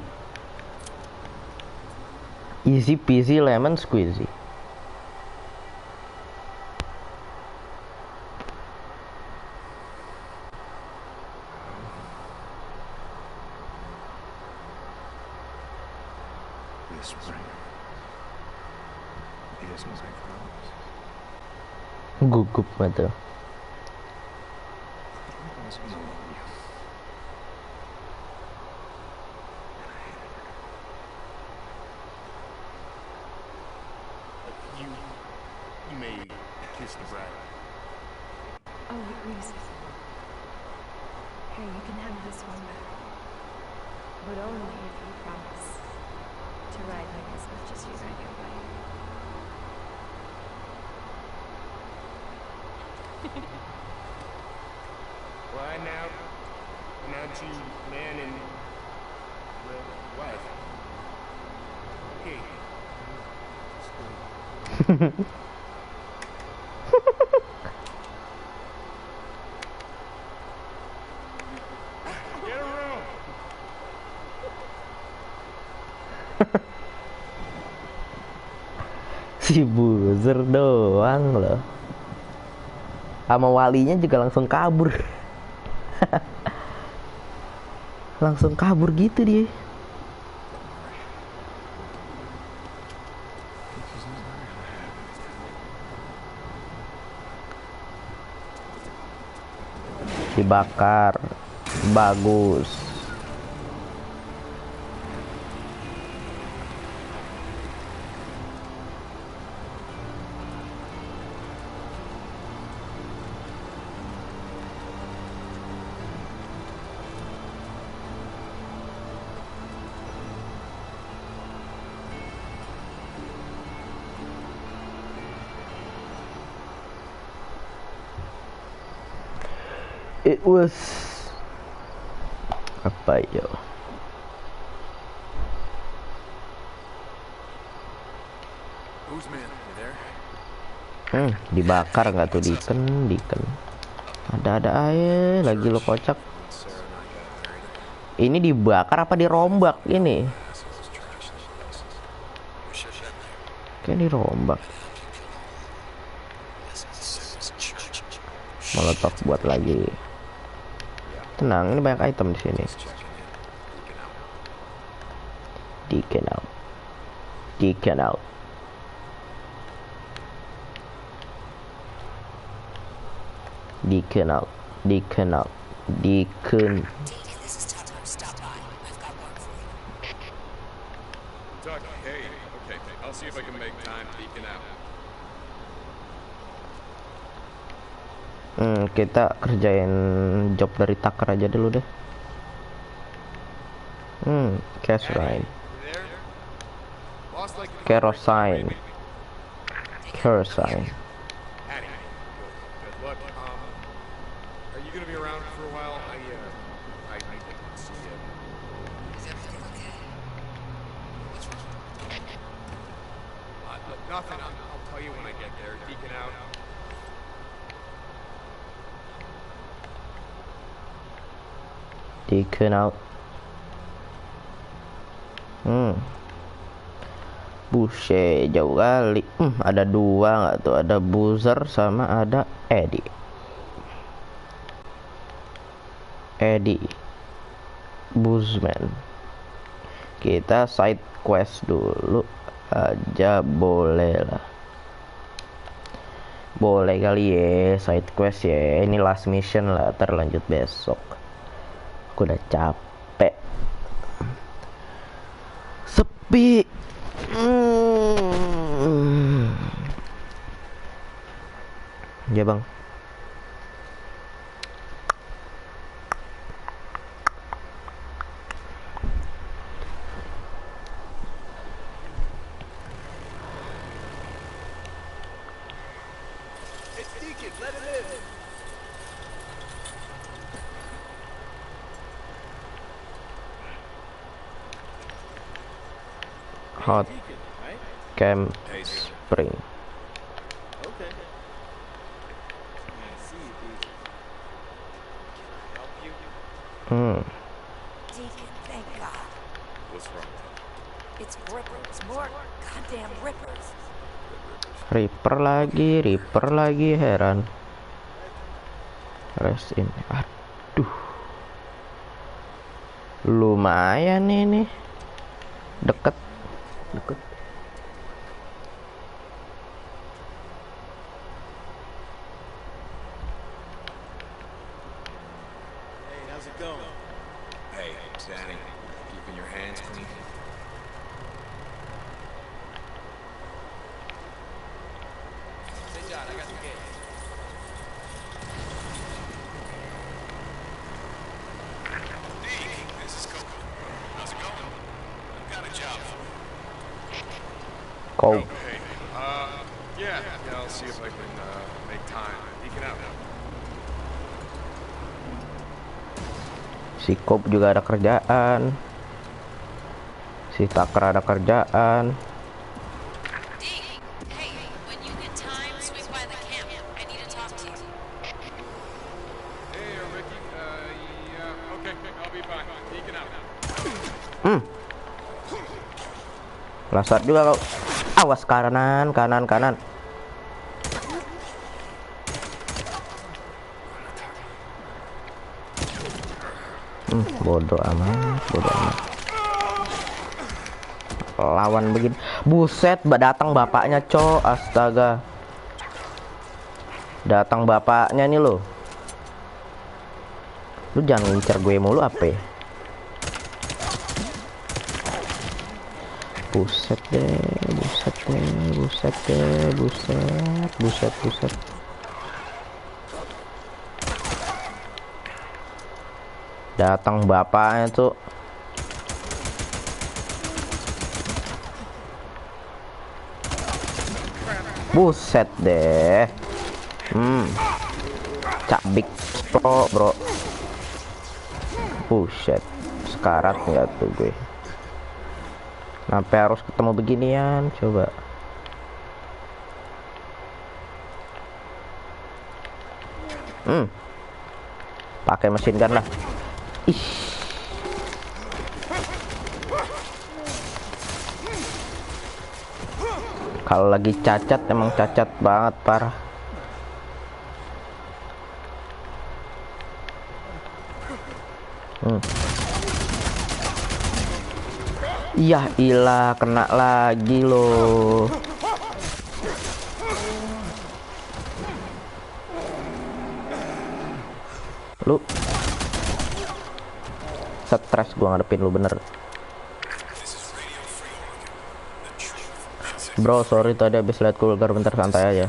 peasy lemon squeezy. This ring is my promise. Gugup betul. You may kiss the bride. Oh, wait a second. Here, you can have this one back. But only if you promise to ride me as much as you ride your bike. Why now? Now you man and well, wife. Okay. Get a room. Si Boozer doang loh. Sama walinya juga langsung kabur. Langsung kabur gitu dia. This is Dibakar. Bagus. It was apa ya? Who's man? You there? Dibakar nggak tuh Deacon? Ada aja lagi lo kocak. Ini dibakar apa dirombak ini? Kayak dirombak. Molotov buat lagi. Tenang, ini banyak item di sini. Deacon out. Deacon out. Deacon out. Deacon out. Deacon. Deacon, this is Tucker. Stop by. I've got work for you. Tuck, hey. Okay, I'll see if I can make time. Deacon out. Kita kerjain job dari Tucker aja dulu deh. Kerosene. Lost like Kerosene. Kerosene. Hattie. Good luck. Are you gonna be around for a while? I think I'll see you. Is everything okay? What's wrong? Nothing. I'll tell you when I get there. Deacon out. Deacon out. Buset, jauh kali. Ada dua nggak tuh? Ada Boozer sama ada Eddie. Buzzman. Kita side quest dulu aja boleh lah. Boleh kali ya side quest ya. Ini last mission lah, terlanjut besok. Aku udah capek. Sepi. Ya bang. It's Deacon. Let him in. Hot Deacon, right? Camp Hey, sir. Spring. Okay. See you, Deacon. Can I help you? Deacon, thank God. What's wrong? It's rippers. More goddamn rippers. Reaper lagi, heran. Rest in. Aduh. Lumayan ini. Deket. Hey, how's it going? Hey, Zanny. Keeping your hands clean? Hey, John, I got the gate. Deke, this is Coco. How's it going? I've got a job for you. Kau. Hey, yeah, I'll see if I can, make time. Deacon out. Si Cobb juga ada kerjaan. Si Tucker ada kerjaan. Deke, hey, when you get time, swing by the camp. I need to talk to you. Hey, Ricky. Yeah, okay, I'll be fine. Deacon out. Lasat juga kau. Awas kanan. Bodoh amat. Lawan begini. Buset, datang bapaknya, cok. Astaga. Datang bapaknya nih loh. Lu jangan ngincer gue mulu apa ya? Buset deh, buset deh, buset deh, buset, buset, buset. Datang bapaknya tuh. Buset deh. Cabik bro. Buset. Sekarat nggak tuh gue. Sampai harus ketemu beginian, coba. Pakai mesin gun lah. Ih. Kalau lagi cacat emang cacat banget parah. Yah ilah, kena lagi loh. Lu stres gua ngadepin lu bener. Bro, sorry tadi habis liat kulgar bentar, santai aja.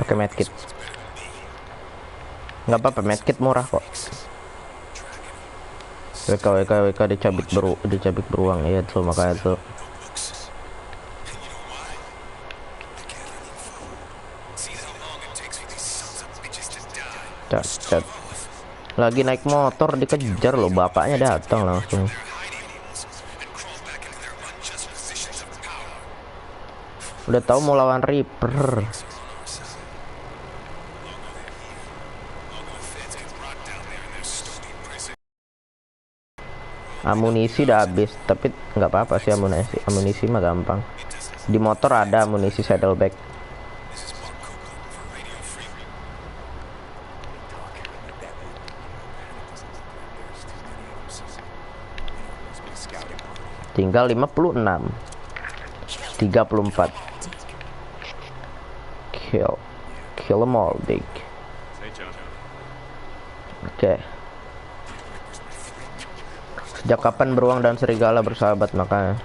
Pakai medkit. Nggak apa-apa, medkit murah kok. WK dicabik beruang ya tuh, makanya tuh. Cat. Lagi naik motor dikejar loh, bapaknya datang langsung. Udah tahu mau lawan Reaper. Amunisi udah habis, tapi nggak apa-apa sih, amunisi mah gampang. Di motor ada amunisi saddlebag. Tinggal 56 34. Kill them all, Dick. Oke. Sejak kapan beruang dan serigala bersahabat? Makanya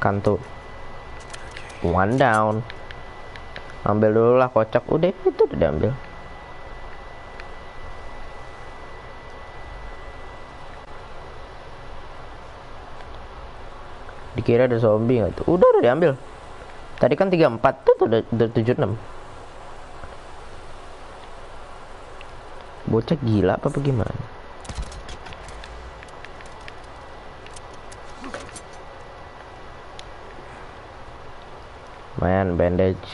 kan tuh. One down. Ambil dulu lah kocak. Udah itu udah diambil. Dikira ada zombie nggak tuh? Udah diambil. Tadi kan 34 tuh udah 76. Bocah gila apa bagaimana? Main bandage.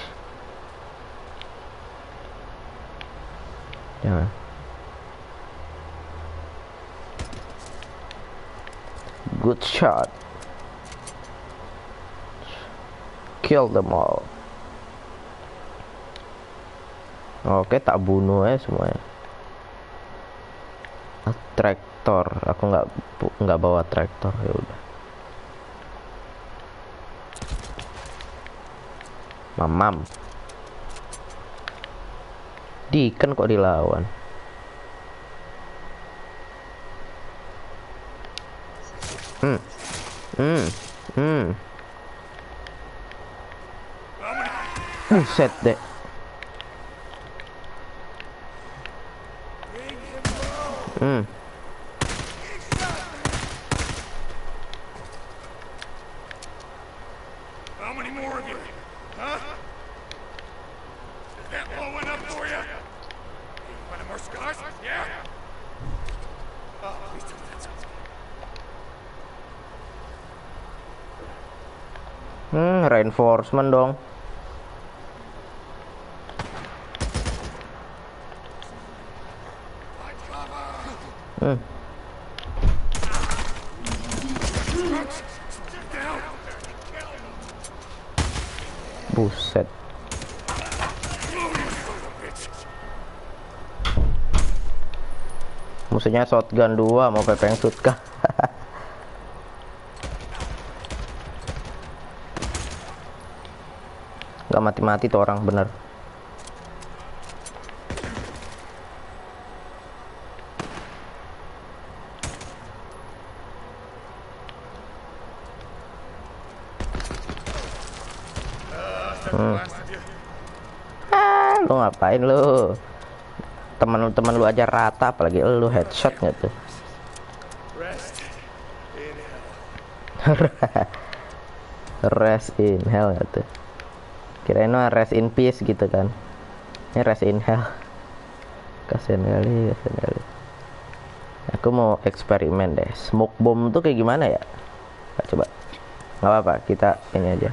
Jangan. Good shot. Kill them all. Oke, tak bunuh ya semuanya. Traktor, aku nggak bawa traktor, ya udah. Mamam. Deacon kok dilawan. Buset deh. How many more of you? Huh? Is that low enough for you? Hey, you want more scars? Yeah? Oh, please tell me that's Reinforcement dong. Buset. Musuhnya shotgun 2 mau pepeng shoot kah? Gak mati-mati tuh orang bener. Lu ngapain lu? Teman-teman lu aja rata, apalagi lu headshot nggak tuh? Rest in hell nggak tuh? Kirain mah rest in peace gitu kan? Ini rest in hell. Kasian kali, kasian kali. Aku mau eksperimen deh. Smoke bomb tuh kayak gimana ya? Nah, coba. Nggak apa-apa, kita ini aja.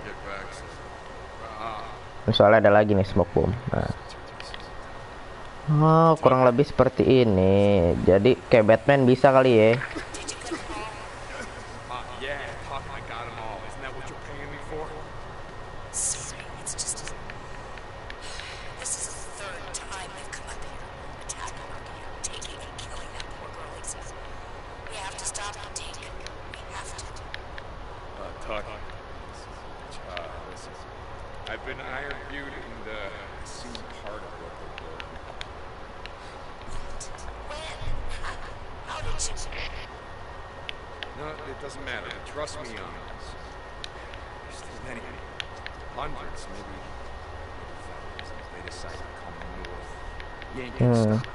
Soalnya ada lagi nih smoke bomb. Nah. Oh, kurang lebih seperti ini. Jadi kayak Batman bisa kali ya. Yeah, fuck, I got 'em all. Isn't that what you're paying me for? Sorry, it's just... This is the third time they've come up here, attacking our gear, taking and killing that poor girl, Izzy. We have to stop them, Deke. We have to. Tuck. Listen. I've been Iron Butte and, seen part of what they're doing. When? How did you... No, it doesn't matter. Trust me on this. There's many. Hundreds, maybe thousands, if they decide to come north. You ain't gonna stop.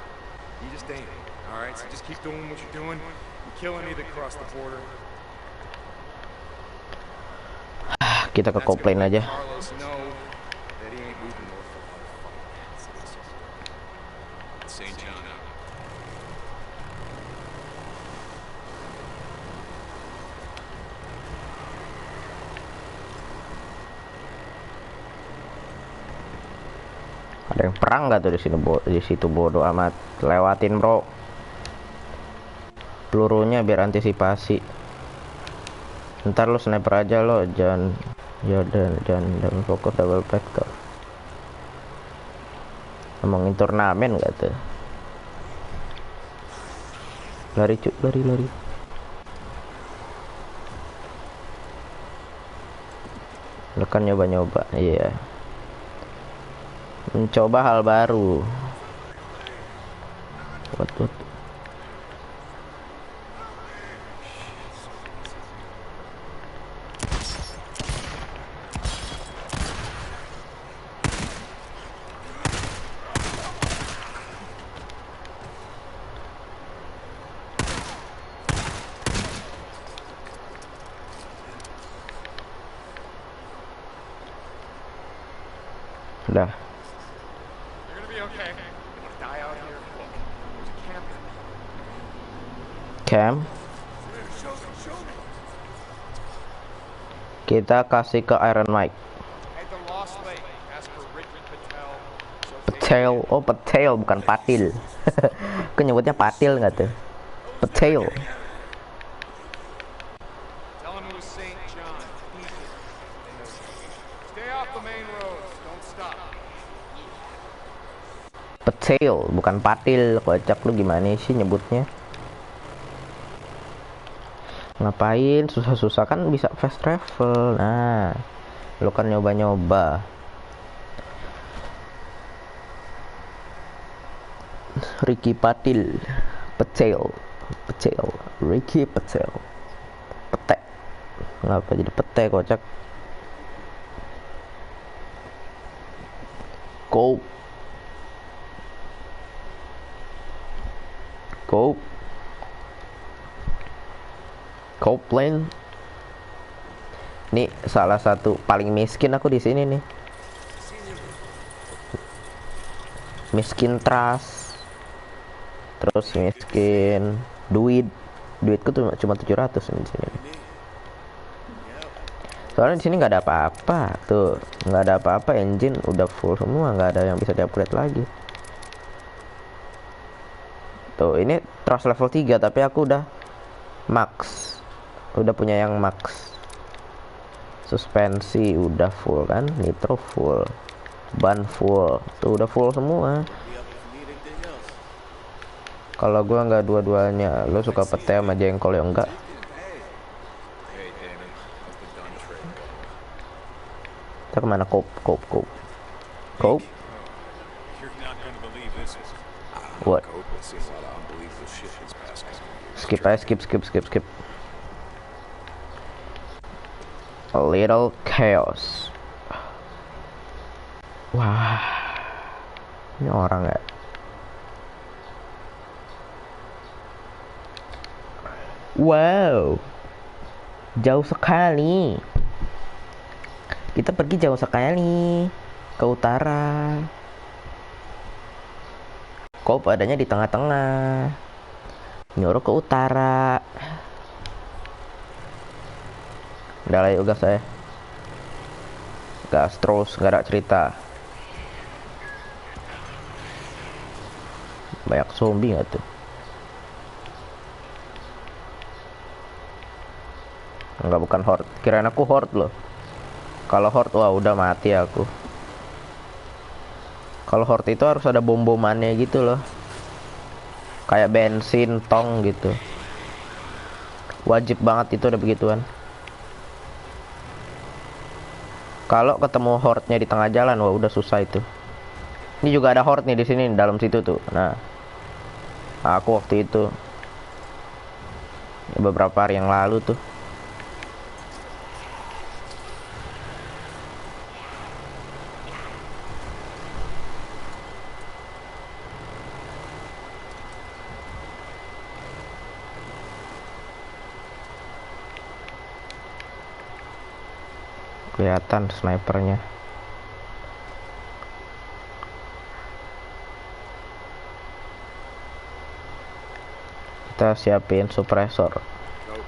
You just ain't. Alright, so just keep doing what you're doing. You kill any that cross the border. Kita ke komplain aja. Carlos know that he ain't moving north for a lot of fucking St. John out. Ada yang perang nggak tuh di sini? Di situ bodoh amat. Lewatin bro. Pelurunya biar antisipasi. Ntar lu sniper aja lo, jangan fokus double factor. Ngomongin turnamen nggak tuh? Lari cuk, lari. Lu kan nyoba-nyoba, iya. Mencoba hal baru. What? Udah. You're gonna be okay. You wanna die out here? Look, there's a camp. Camp. Show me. Kita kasih ke Iron Mike. At the Lost Lake, ask for Ricky Patel. Patel, oh Patel bukan Patil. Aku nyebutnya Patil nggak tuh? Patel. Tell him it was St. John. Stay off the main roads. Don't stop. Patel bukan Patil. Kocak lu gimana sih nyebutnya? Ngapain susah-susah kan bisa fast travel. Nah, lu kan nyoba-nyoba. Ricky Patil, Patel, Ricky Patel, Pete. Ngapa jadi Pete kocak? Go. Copeland. Nih salah satu paling miskin aku di sini nih. Miskin trust. Terus miskin duitku tuh cuma 700 di sini. Soalnya di sini nggak ada apa-apa tuh, nggak ada apa-apa, engine udah full semua, nggak ada yang bisa di-upgrade lagi. Tuh ini trust level 3 tapi aku udah max, udah punya yang max. Suspensi udah full kan, nitro full, ban full, tuh udah full semua. Kalau gua nggak dua-duanya, lo suka pete sama jengkol ya enggak? Hey, Damon. How's the gun trade going? Kita kemana? Cope. You're not gonna believe this. What? Cope, I've seen a lot of unbelievable shit these past couple of years. Skip aja, skip. A little chaos. Wah, ini orang ya? Wow, jauh sekali. Kita pergi jauh sekali ke utara. Kop adanya di tengah-tengah, nyuruh ke utara. Udah lah, yuk gas saya. Gas terus, gak ada cerita. Banyak zombie gak tuh? Enggak, bukan horde. Kirain aku horde loh. Kalau horde, wah udah mati aku. Kalau horde itu harus ada bom-bomannya gitu loh. Kayak bensin, tong gitu. Wajib banget itu ada begituan. Kalau ketemu horde-nya di tengah jalan, wah udah susah itu. Ini juga ada horde nih di sini, dalam situ tuh. Nah, aku waktu itu beberapa hari yang lalu tuh. Kelihatan snipernya. Kita siapin suppressor. You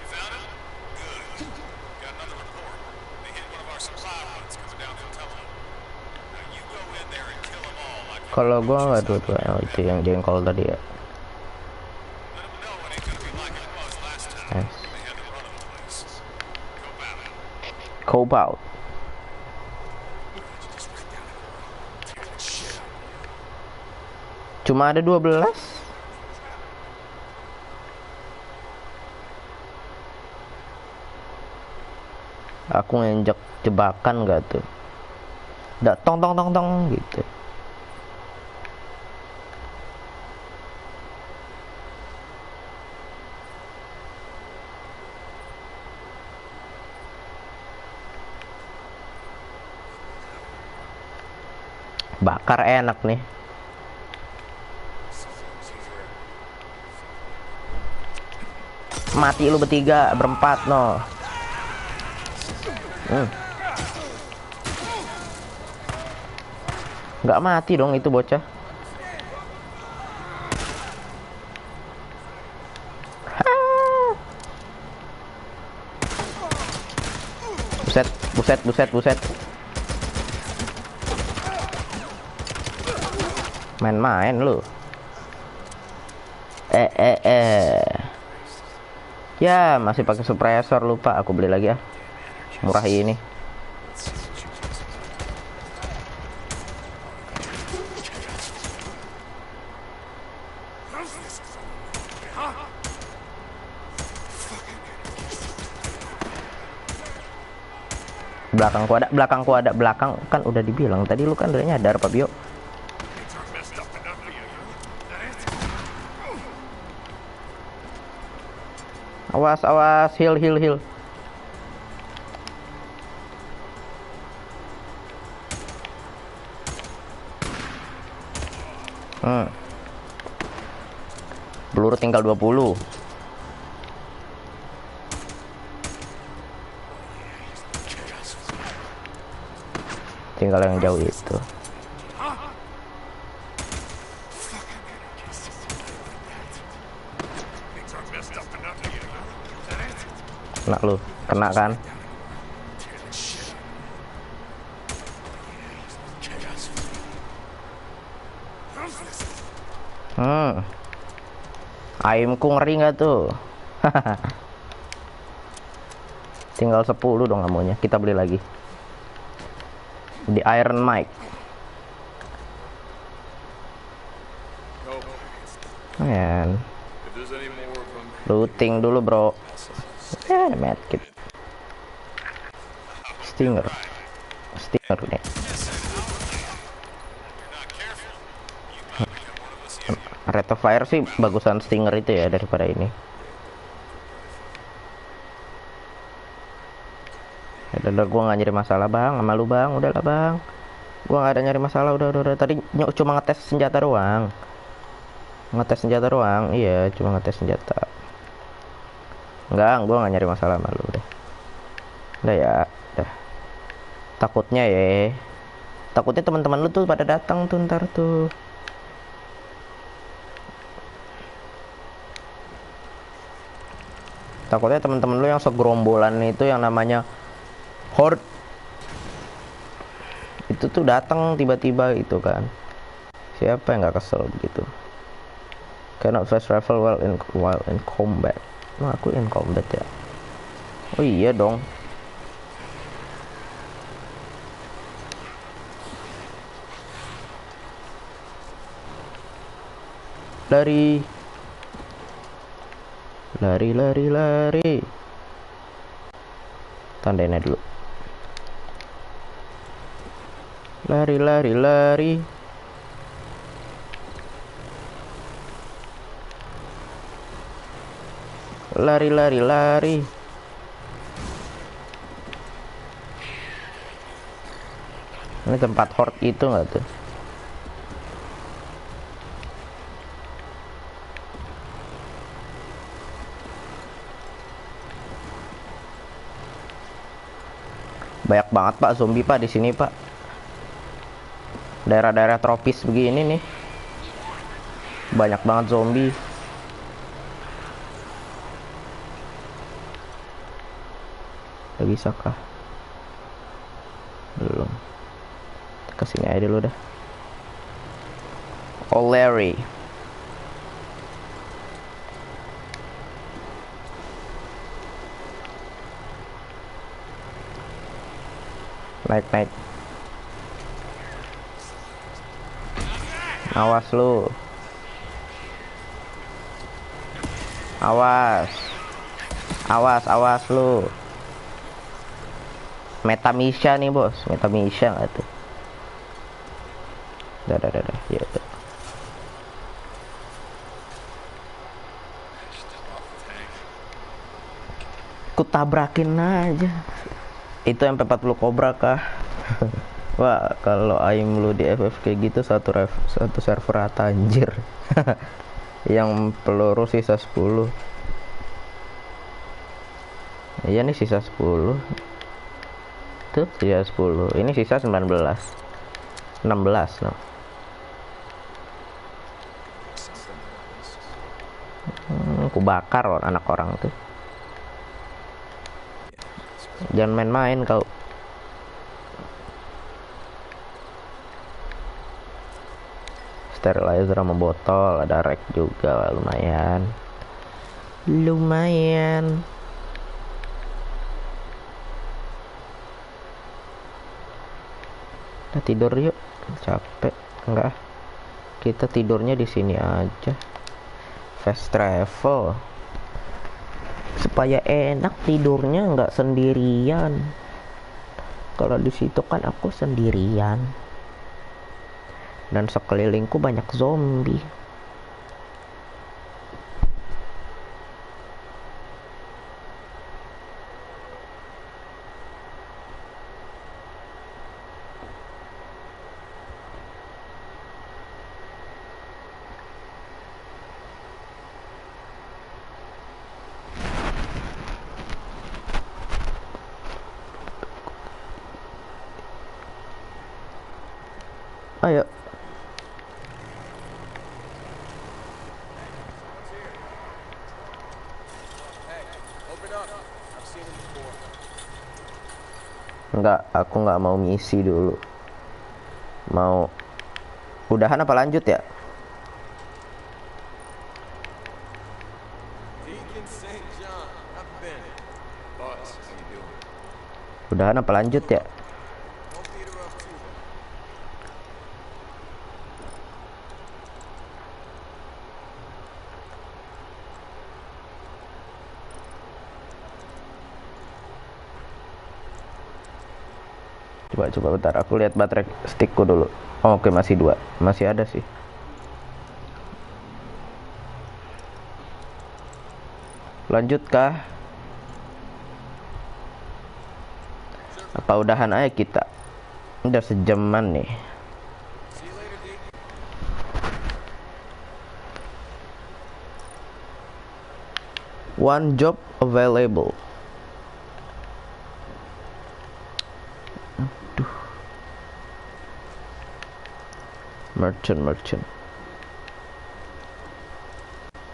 found him? Good. Got another report. They hit one of our supply runs coming down from Tello. Now you go in there and kill them all like Kalau gua nggak dua-duanya, itu yang jengkol tadi ya. let them know it ain't gonna be like it was last time. Nice. They had to run the place. Go battle. Cope out. Cuma ada 12. Aku nginjek jebakan gak tuh? Udah tong gitu. Bakar enak nih. Mati lu bertiga, berempat no. Nggak mati dong itu bocah. Buset. Main-main lu. Ya, masih pakai suppressor, lupa aku beli lagi ya. Murah ini. Belakangku ada, belakang kan udah dibilang tadi, lu kan udah nyadar Pak Bio. Awas, heal. Peluru tinggal 20. Tinggal yang jauh itu. Kena lu, kena kan? Aimku ngeri nggak tuh? Tinggal 10 dong amunya. Kita beli lagi. Di Iron Mike. Man. If there's any more of them, Looting dulu, bro. Medkit. Stinger. Stinger nih. Rate of fire sih bagusan Stinger itu ya daripada ini. Udah gua nggak nyari masalah bang, sama lu bang, udahlah bang. Gua nggak ada nyari masalah, udah. Tadi cuma ngetes senjata doang. Iya, cuma ngetes senjata. Enggak, gua nggak nyari masalah sama lu udah. Udah ya, udah. Takutnya teman-teman lu tuh pada datang tuh ntar tuh. Takutnya teman-teman lu yang segerombolan itu yang namanya Horde itu tuh datang tiba-tiba gitu kan. Siapa yang nggak kesel gitu? Cannot fast travel while in combat. Nah, aku in combat ya. Oh iya dong. Lari. Tandainnya dulu. Lari. Ini tempat horde itu nggak tuh? Banyak banget pak zombie pak di sini pak. Daerah-daerah tropis begini nih. Banyak banget zombie. Udah bisa kah? Belum. Kesini aja dulu dah. O'Leary. Naik. Awas lu. Awas lu. Metamisha nih bos. Metamisha nggak tuh? Dah. Ya udah. Ku tabrakin aja. Itu MP40 Cobra kah? Wah, kalau aim lu di FF kayak gitu satu server rata anjir. Yang peluru sisa 10. Iya nih sisa 10. Tuh sisa 10. Ini sisa 16 no. Aku bakar loh anak orang tuh. Jangan main-main kau. Sterilizer sama botol, ada rek juga, lumayan. Kita tidur yuk, capek enggak? Kita tidurnya di sini aja. Fast travel supaya enak tidurnya, nggak sendirian. Kalau di situ kan aku sendirian dan sekelilingku banyak zombie. Ayo. Enggak, aku nggak mau misi dulu. Mau udahan apa lanjut ya? Udahan apa lanjut ya? Won't beat her up too bad. Coba bentar, aku lihat baterai stickku dulu. Oh, oke, masih 2. Masih ada sih. Lanjutkah? Apa udahan aja kita? Udah sejaman nih. See you later, D. One job available. Aduh. Merchant.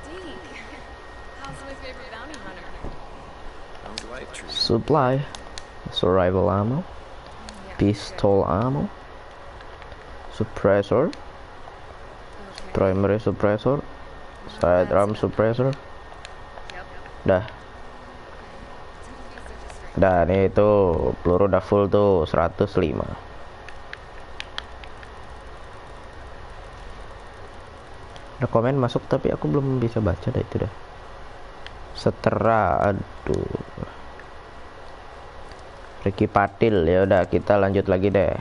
Deke, how's my favorite bounty hunter? Sounds like true. Supply. Survival ammo. Pistol ammo. Suppressor. Okay. Primary suppressor. Sidearm suppressor. Dah. Dan itu peluru udah full tuh 105. Ada komen masuk tapi aku belum bisa baca dah itu dah. Setera, aduh. Ricky Patil, ya udah kita lanjut lagi deh.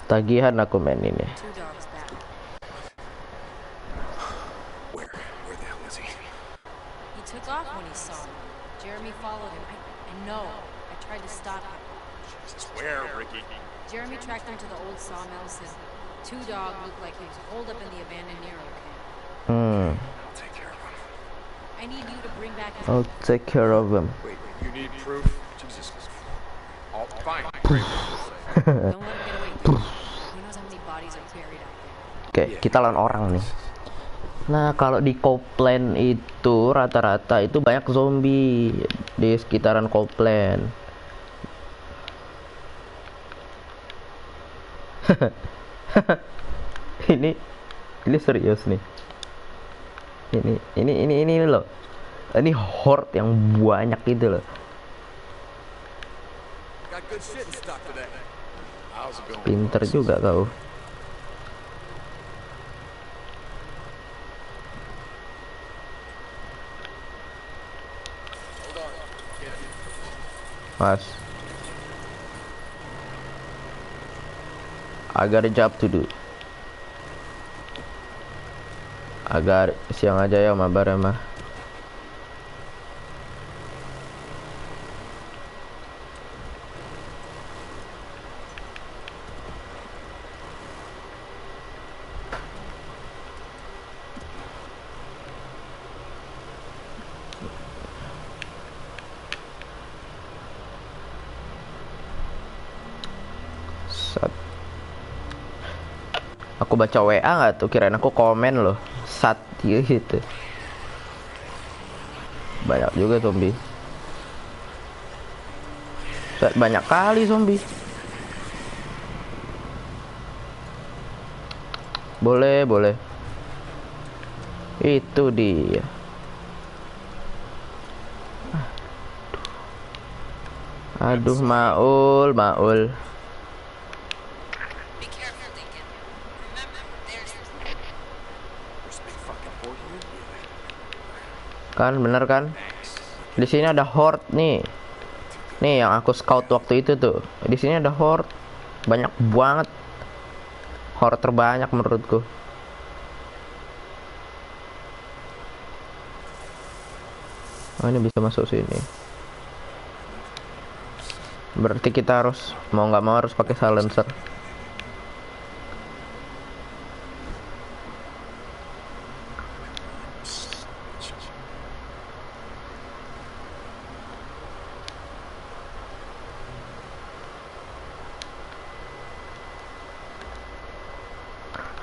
Tagihan aku main ini. Two dogs back. Where the hell is he? He took off when he saw me. Jeremy followed him. I know. I tried to stop him. Jesus, where, Ricky? Jeremy tracked him to the old sawmills, and Two Dog looked like he was holed up in the abandoned Nero camp. I'll take care of him. I need you to bring back his... I'll take care of him. Wait, you need proof? Jesus. Oh, fine. Don't let him get away, dude. Who knows how many bodies are buried out there. Oke, kita lawan orang nih. Nah, kalau di Copland itu rata-rata itu banyak zombie di sekitaran Copland. ini serius nih. Ini loh. Ini horde yang banyak gitu loh. Got good shit in stock today. How's it going? Pinter juga kau. Mas, I got a job to do. Agar siang aja ya mabar ya mah. Aku baca WA nggak tuh, kirain aku komen loh. Sat gitu. Banyak juga zombie. Banyak kali zombie. Boleh. Itu dia. Aduh, Maul. Be careful, Deacon. Remember, there's... There's a big fucking horde here? Kan bener kan? Di sini ada horde nih. Nih yang aku scout waktu itu tuh. Di sini ada horde. Banyak banget. Horde terbanyak menurutku. Oh, ini bisa masuk sini. Berarti kita harus mau nggak mau harus pakai silencer.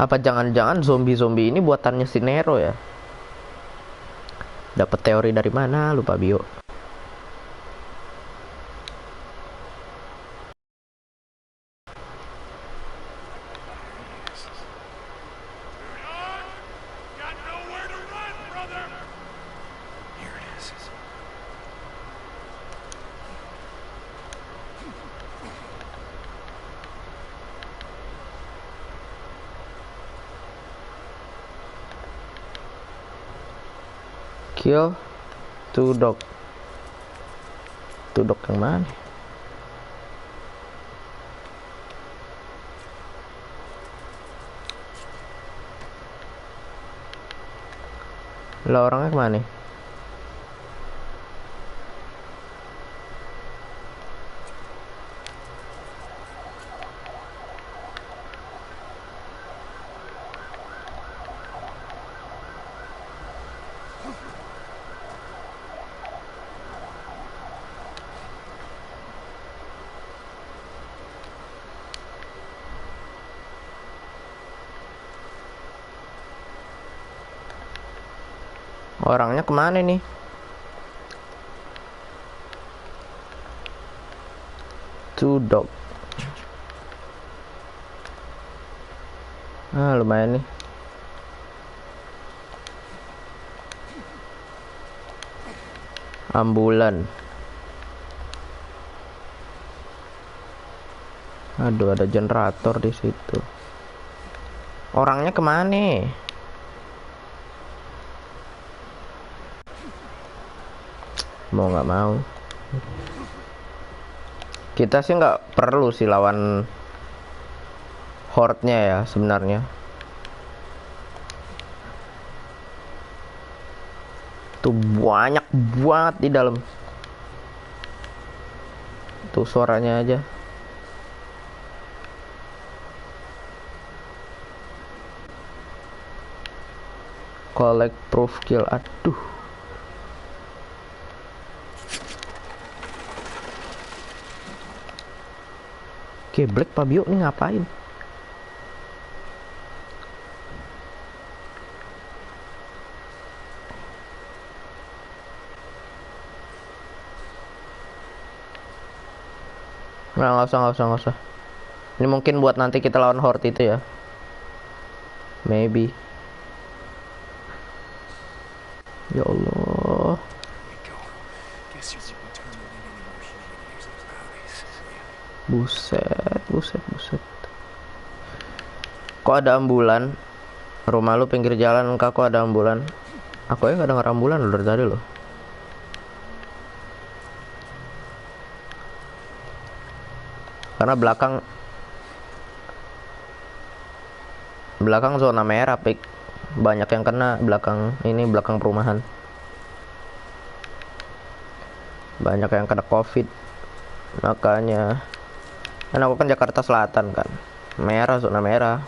Apa jangan-jangan zombie-zombie ini buatannya si Nero ya? Dapat teori dari mana? Lupa bio. Got nowhere to run, brother! Here it is. Kill two dog. Two dog yang mana? Lah orangnya kemana? Orangnya kemana nih? Two dog. Ah, lumayan nih. Ambulan. Aduh, ada generator di situ. Orangnya kemana? Mau nggak mau. Kita sih nggak perlu sih lawan horde-nya ya sebenarnya. Tuh banyak banget di dalam. Tuh suaranya aja. Collect proof kill. Aduh. Oke, Black Fabio nih ngapain? Nah, nggak usah. Ini mungkin buat nanti kita lawan horde itu ya. Maybe. Ya Allah. Buset. Kok ada ambulan? Rumah lu pinggir jalan, kok ada ambulan? Aku ya nggak denger ambulan loh dari tadi loh. Karena belakang zona merah, pik. Banyak yang kena belakang perumahan. Banyak yang kena COVID. Makanya kan aku kan Jakarta Selatan kan. Merah, zona merah.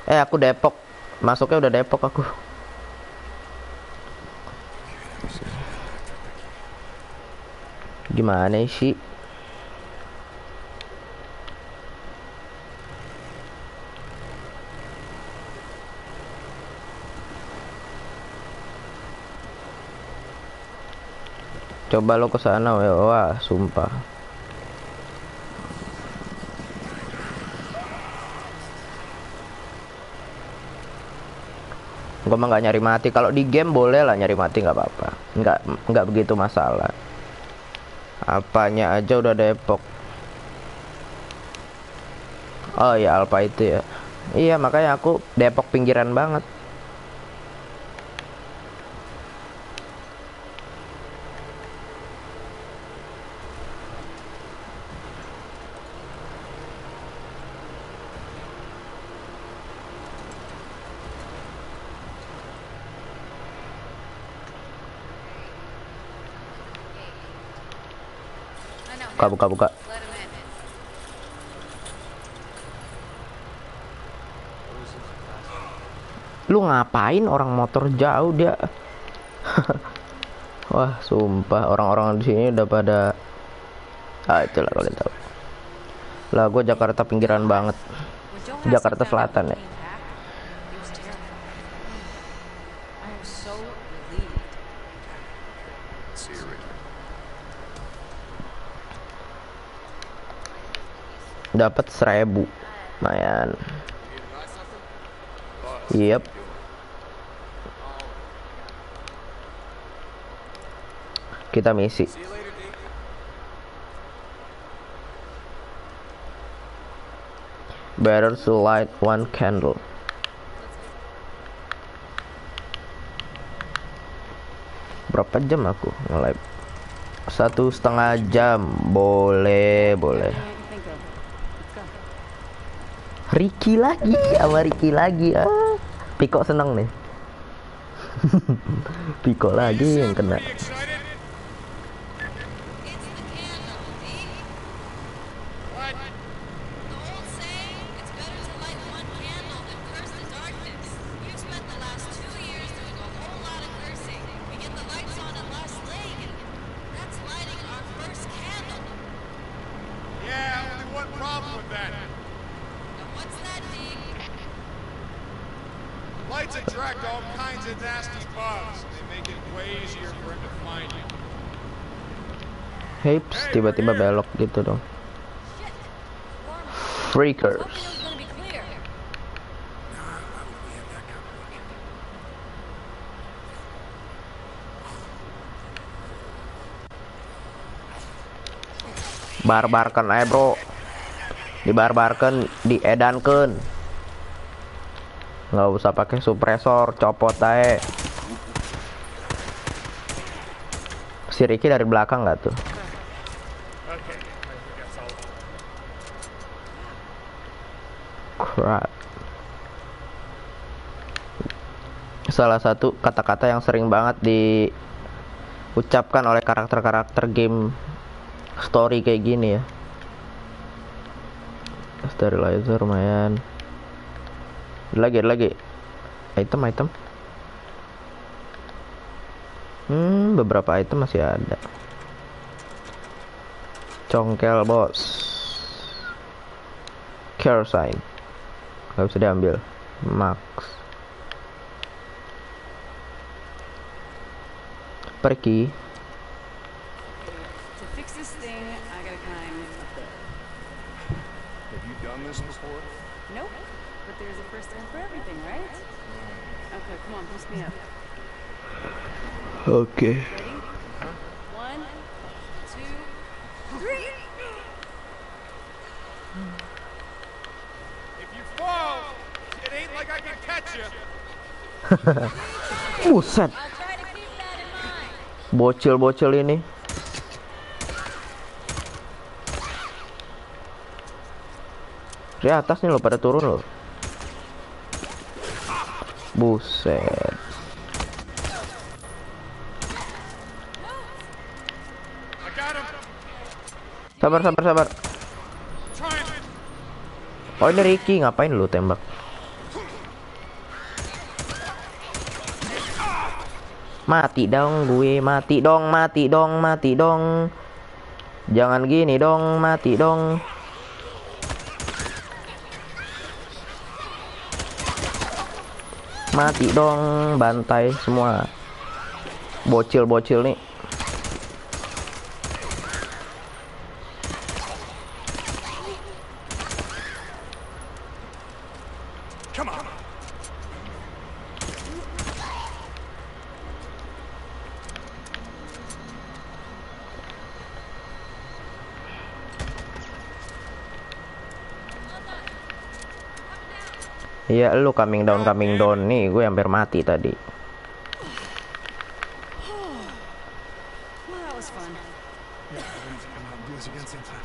Aku Depok. Masuknya udah Depok aku. Gimana sih? Coba lo ke sana, wah, sumpah. Gue mah nggak nyari mati. Kalau di game boleh lah nyari mati, nggak apa-apa. Nggak begitu masalah. Apanya aja udah Depok. Oh ya, Alpha itu ya. Iya, makanya aku Depok pinggiran banget. Buka. Lu ngapain orang motor jauh dia? Wah, sumpah orang-orang di sini udah pada itulah kalian tahu. Lah, gue Jakarta pinggiran banget. Jakarta Selatan ya. Dapat 1000, lumayan. Yep. Kita misi. Better to light one candle. Berapa jam aku nge-live? 1,5 jam. Boleh. Everything I can think of. Let's go. Ricky lagi, sama Ricky lagi. Piko seneng nih. Piko lagi yang kena. Pretty excited? It's the candle, Deke. What? The old saying, it's better to light one candle than curse the darkness. You've spent the last 2 years doing a whole lot of cursing. We get the lights on at Lost Lake, and that's lighting our first candle. Yeah, only one problem with that. And what's that, Deke? Lights attract all kinds of nasty bugs. They make it way easier for him to find you. Hips tiba-tiba belok gitu dong. Freakers. Hoping it was gonna be clear. Barbarkan aja bro. Dibarbarkan, diedankan. Nggak usah pakai suppressor, copot aja. Si Ricky dari belakang nggak tuh? Okay, I think that's all. Crap. Salah satu kata-kata yang sering banget diucapkan oleh karakter-karakter game story kayak gini ya. Sterilizer lumayan. Lagi item. Beberapa item masih ada. Congkel bos. Kerosene nggak bisa diambil. Max. Pergi. To fix this thing, I gotta climb up there. Have you done this before? Nope. But there's a first time for everything, right? Okay, come on, boost me up. Oke. Ready? 1, 2, 3. If you fall, it ain't like I can catch you. Buset. I'll try to keep that in mind. Bocil-bocil ini. Di atas nih lo pada turun lo. Buset. I got him. Sabar. Trying. Oh ini Ricky, ngapain lu tembak? Mati dong gue, mati dong. Jangan gini dong, mati dong. Mati dong, bantai semua. Bocil-bocil nih. Come on. Iya lu coming down nih, gue hampir mati tadi. Well, that was fun. Yeah, we're gonna come out and do this again sometime.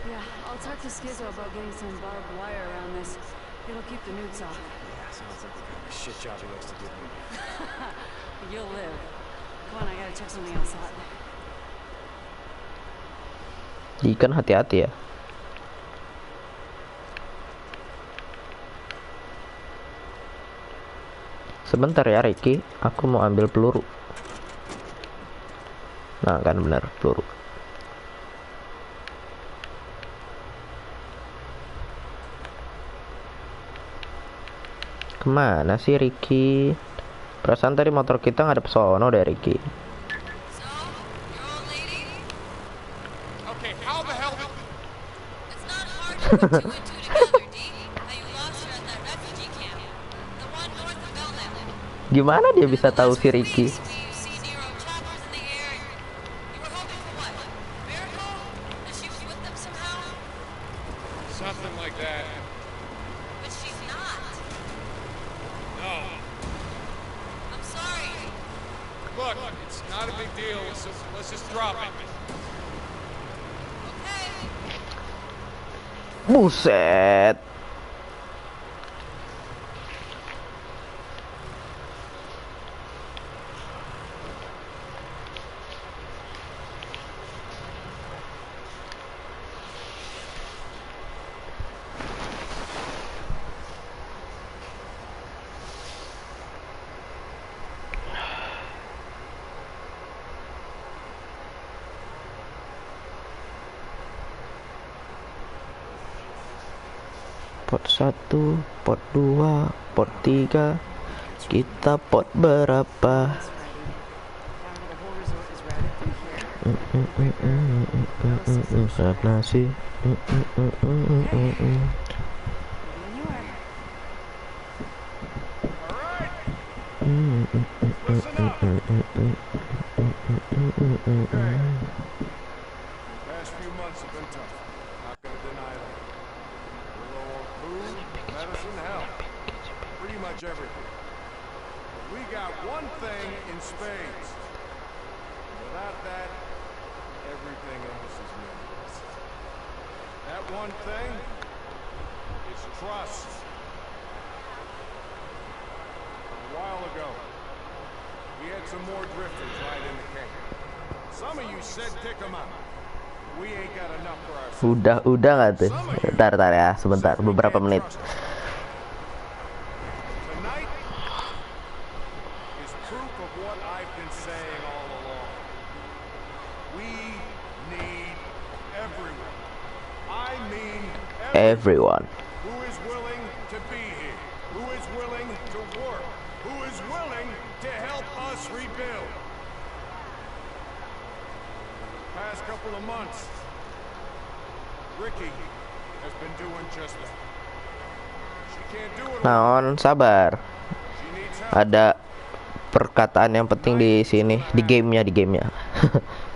Yeah, I'll talk to Skizzo about getting some barbed wire around this. It'll keep the newts off. Yeah, sounds like the kind of shit job he likes to do. You'll live. Come on, I gotta check something else out. Ikan hati-hati ya. Sebentar ya Ricky, aku mau ambil peluru. Nah kan benar, peluru. Kemana sih Ricky? Perasaan tadi motor kita nggak ada pesono deh Ricky. So, your old lady? Okay, how the hell? It's not hard to put 2 and 2 together, Deke. How you lost her at that refugee camp. The one north of Belknap. Gimana dia bisa tahu si Ricky? You see Nero choppers in the air. You were hoping for what? A miracle? That she was with them somehow? Something like that. But she's not. No. I'm sorry. Look, look, it's not a big deal, so let's just drop it. Buset. Pot 1, pot 2, pot 3. Kita pot berapa? Saat nasi. Past few months have been tough. Not gonna deny that. We're low on food, medicine, hell. Pretty much everything. But we got one thing in spades. Without that, everything else is meaningless. That one thing is trust. A while ago, we had some more drifters right in the camp. Some of you said pick them out. We ain't got enough for ourselves. Udah nggak tuh? Bentar ya, sebentar, beberapa menit. Tonight is proof of what I've been saying all along. We need everyone. I mean Everyone. who is willing to be here, who is willing to work, who is willing to help us rebuild. Past couple of months, Ricky has been doing just that. She can't do it alone. Naon, sabar. She needs help. Ada perkataan yang penting di sini, di gamenya.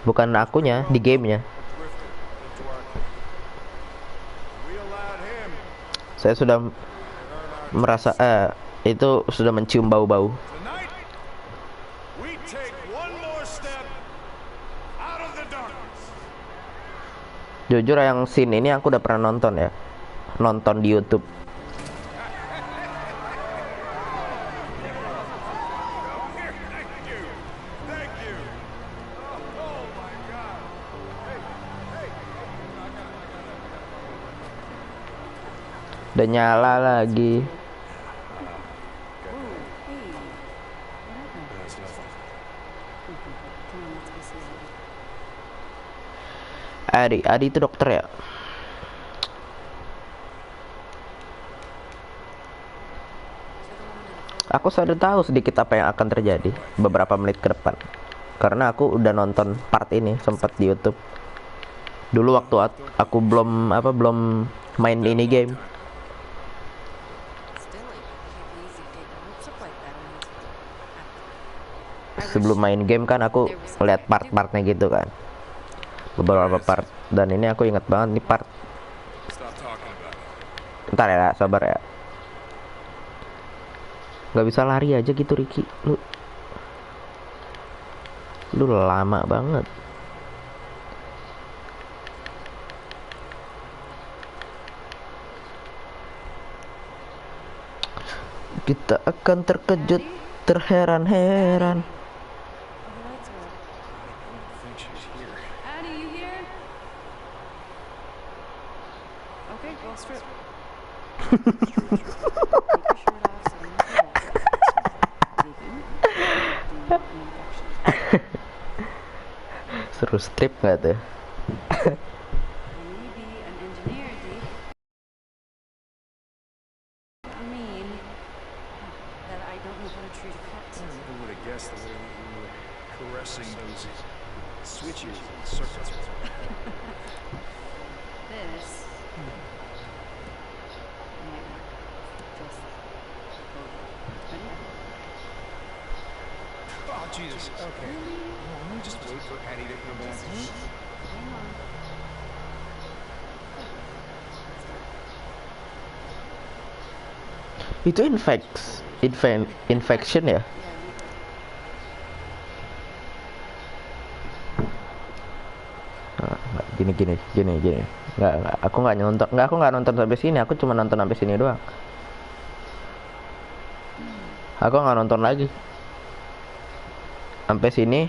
Bukan akunya, di gamenya. Drifted into our camp. We allowed him Saya sudah to earn our merasa itu sudah mencium bau-bau. Tonight, we take one more step out of the darkness. Jujur yang scene ini aku udah pernah nonton ya. Nonton di YouTube. Here, thank you. Thank you. Oh my God. Hey, hey. Udah nyala lagi. Adi itu dokter ya. Aku sudah tahu sedikit apa yang akan terjadi beberapa menit ke depan. Karena aku udah nonton part ini sempat di YouTube. Dulu waktu aku belum main ini game. Sebelum main game kan aku lihat part-partnya gitu kan. Beberapa part, dan ini aku inget banget nih part. Stop talking about it. Bentar ya, sabar ya. Gak bisa lari aja gitu Ricky. Lu lama banget. Kita akan terkejut, terheran-heran. Addie, you here? Okay, well, strip. Take your shirt off so we can dig in. Do an infection. Seru strip nggak tuh? Maybe an engineer, Dee. I mean, that I don't know how to treat a cut. Who would have guessed the way that you were caressing those switches and circuits? This. Might not just go. Ready? Oh, Jesus. Okay. Well, let me just wait for Addie to come back. Hang on. Itu infection ya? Yeah, gini. Nggak, aku nggak nonton sampai sini, aku cuma nonton sampai sini doang. Aku nggak nonton lagi sampai sini.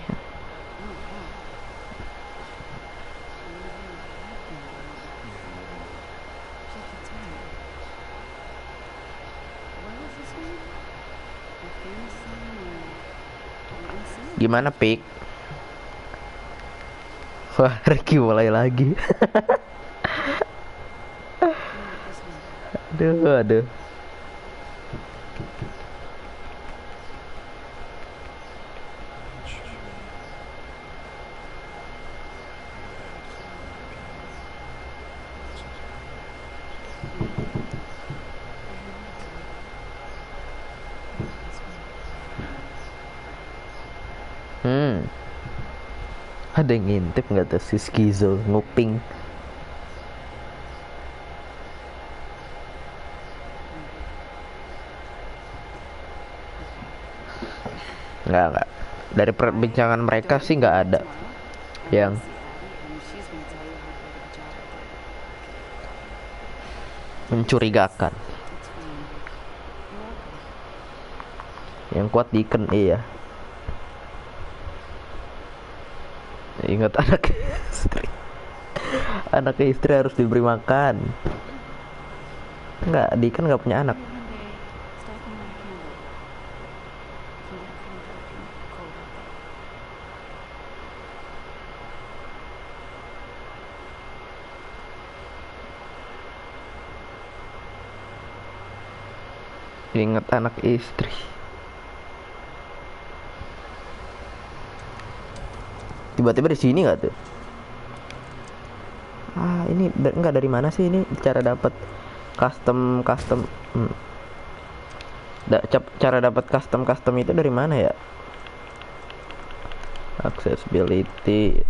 Gimana Pik? Wah, Ricky mulai lagi. Aduh. Ada yang ngintip nggak tuh si Skizo nguping? Nggak. Dari perbincangan mereka sih nggak ada yang mencurigakan. Yang kuat Deacon, iya. Ingat anak istri. Anak istri harus diberi makan. Enggak, Deacon nggak punya anak. Ingat anak istri. Tiba-tiba di sini nggak tuh? Ini nggak dari mana sih ini cara dapat custom? Cara dapat custom itu dari mana ya? Accessibility.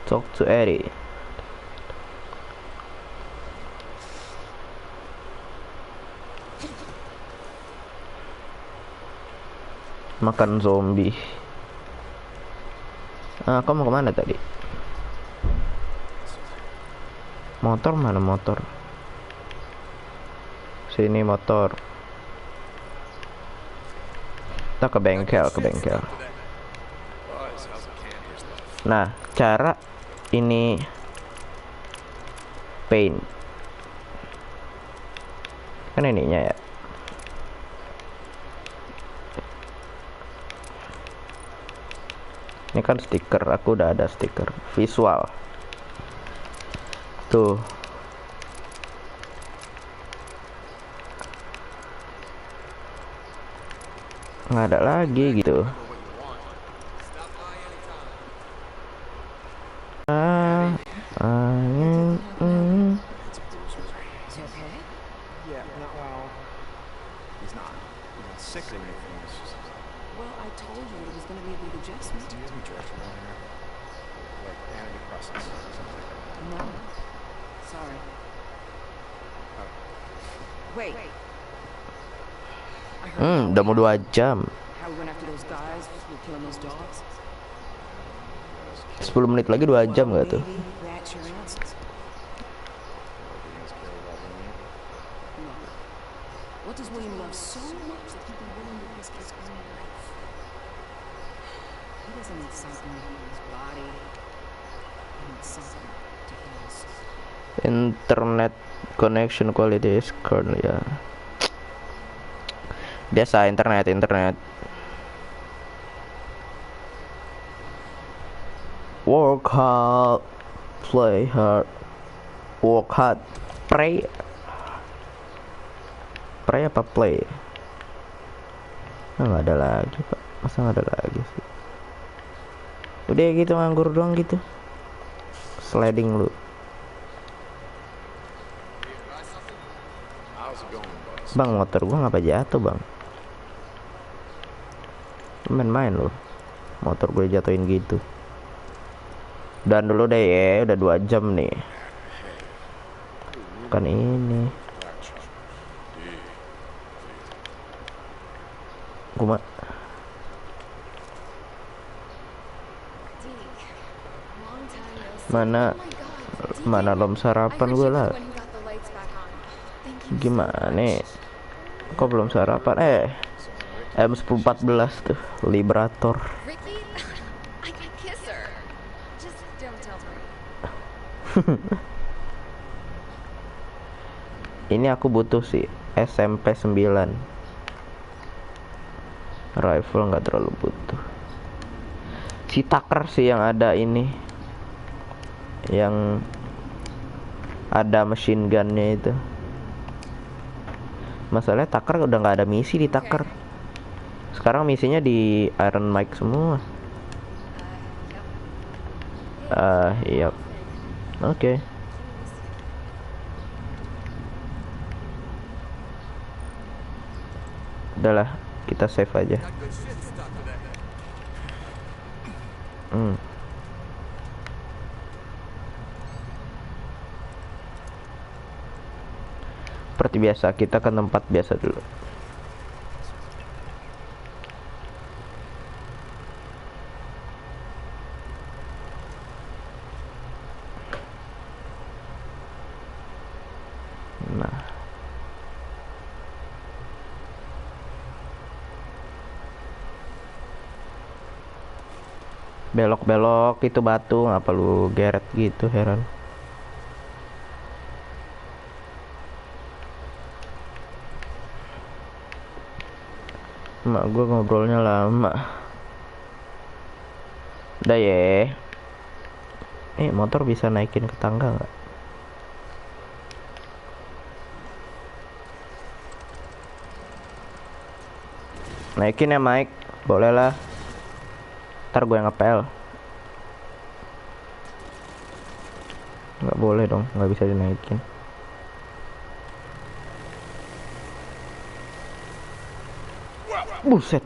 Talk to Eddie. Makan zombie. Kau mau kemana tadi? Motor mana motor? Sini motor. Kita ke bengkel. Nah, cara ini paint kan ininya ya. Ini kan stiker, aku udah ada stiker visual tuh. Nggak ada lagi gitu. Yeah, not well. He's not sick or anything. It's just Well, I told you it was going to be a big adjustment. do you have any direction around here? Like antidepressants or something like that? No. Sorry. Wait. I heard Udah mau 2 jam. how we went after those guys who were killing those dogs. 10 menit lagi 2 jam nggak tuh? Maybe that's your answer. No. What does William love so much that he'd be willing to risk his own life? He doesn't need something to heal his body. He needs something to heal his soul. Internet connection quality is currently ya. Biasa internet. Work hard, play hard. Work hard, pray apa play? Nggak ada lagi pak, masa nggak ada lagi sih? Udah gitu nganggur doang gitu. Sliding lu. How's it going, boss? Bang, motor gua ngapa jatuh bang? Main-main lu. Motor gue jatuhin gitu. Dan dulu deh ya, udah 2 jam nih. Kan ini. Gua Deke, long time no see. mana Oh my God, Deke. mana belum I sarapan heard gue you lah. when you got the lights back on. Thank you so Gimana? much. Kok belum sarapan? M1014 tuh Liberator. Ricky, I can kiss her. Just don't tell me. Ini aku butuh sih SMP 9. Rifle nggak terlalu butuh. Si Tucker sih yang ada ini, yang ada machine gunnya itu. Masalahnya Tucker udah nggak ada misi di Tucker. Sekarang misinya di Iron Mike semua. Iya. Oke. Udahlah, kita save aja. Got good shit stuck to that. Seperti biasa, kita ke tempat biasa dulu. Nah, belok-belok itu batu, ngapa lu geret gitu, heran. Mak gue ngobrolnya lama. Udah ya. Motor bisa naikin ke tangga nggak? Naikin ya Mike, boleh lah. Ntar gue ngepel. Nggak boleh dong, nggak bisa dinaikin. Buset.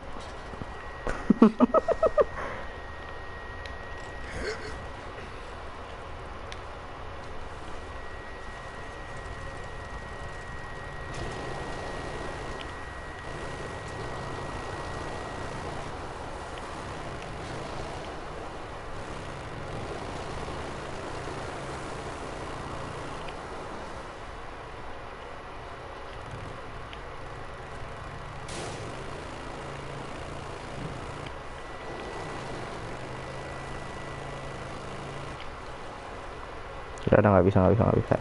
Udah nggak bisa.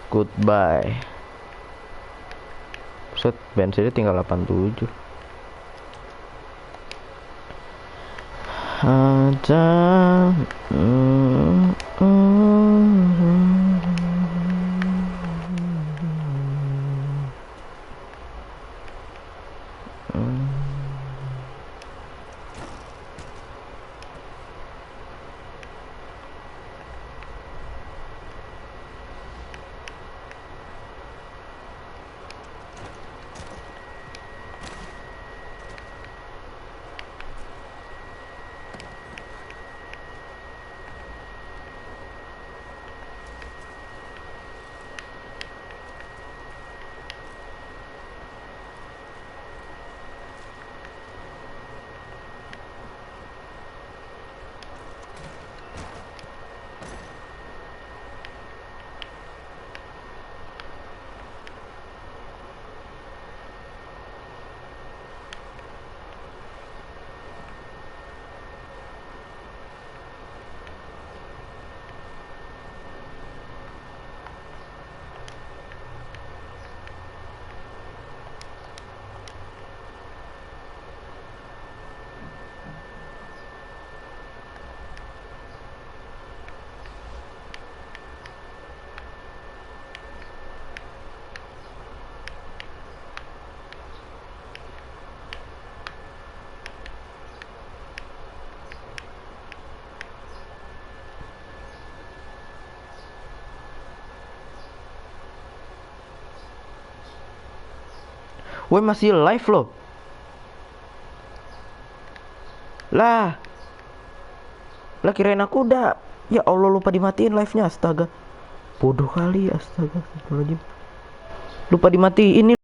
Goodbye. Set, bensinnya tinggal 87. Ada Woi, masih live loh. Lah kirain aku udah. Ya Allah, lupa dimatiin live-nya. Astaga. Bodoh kali, astaga. Astagfirullahaladzim. Lupa dimatiin nih.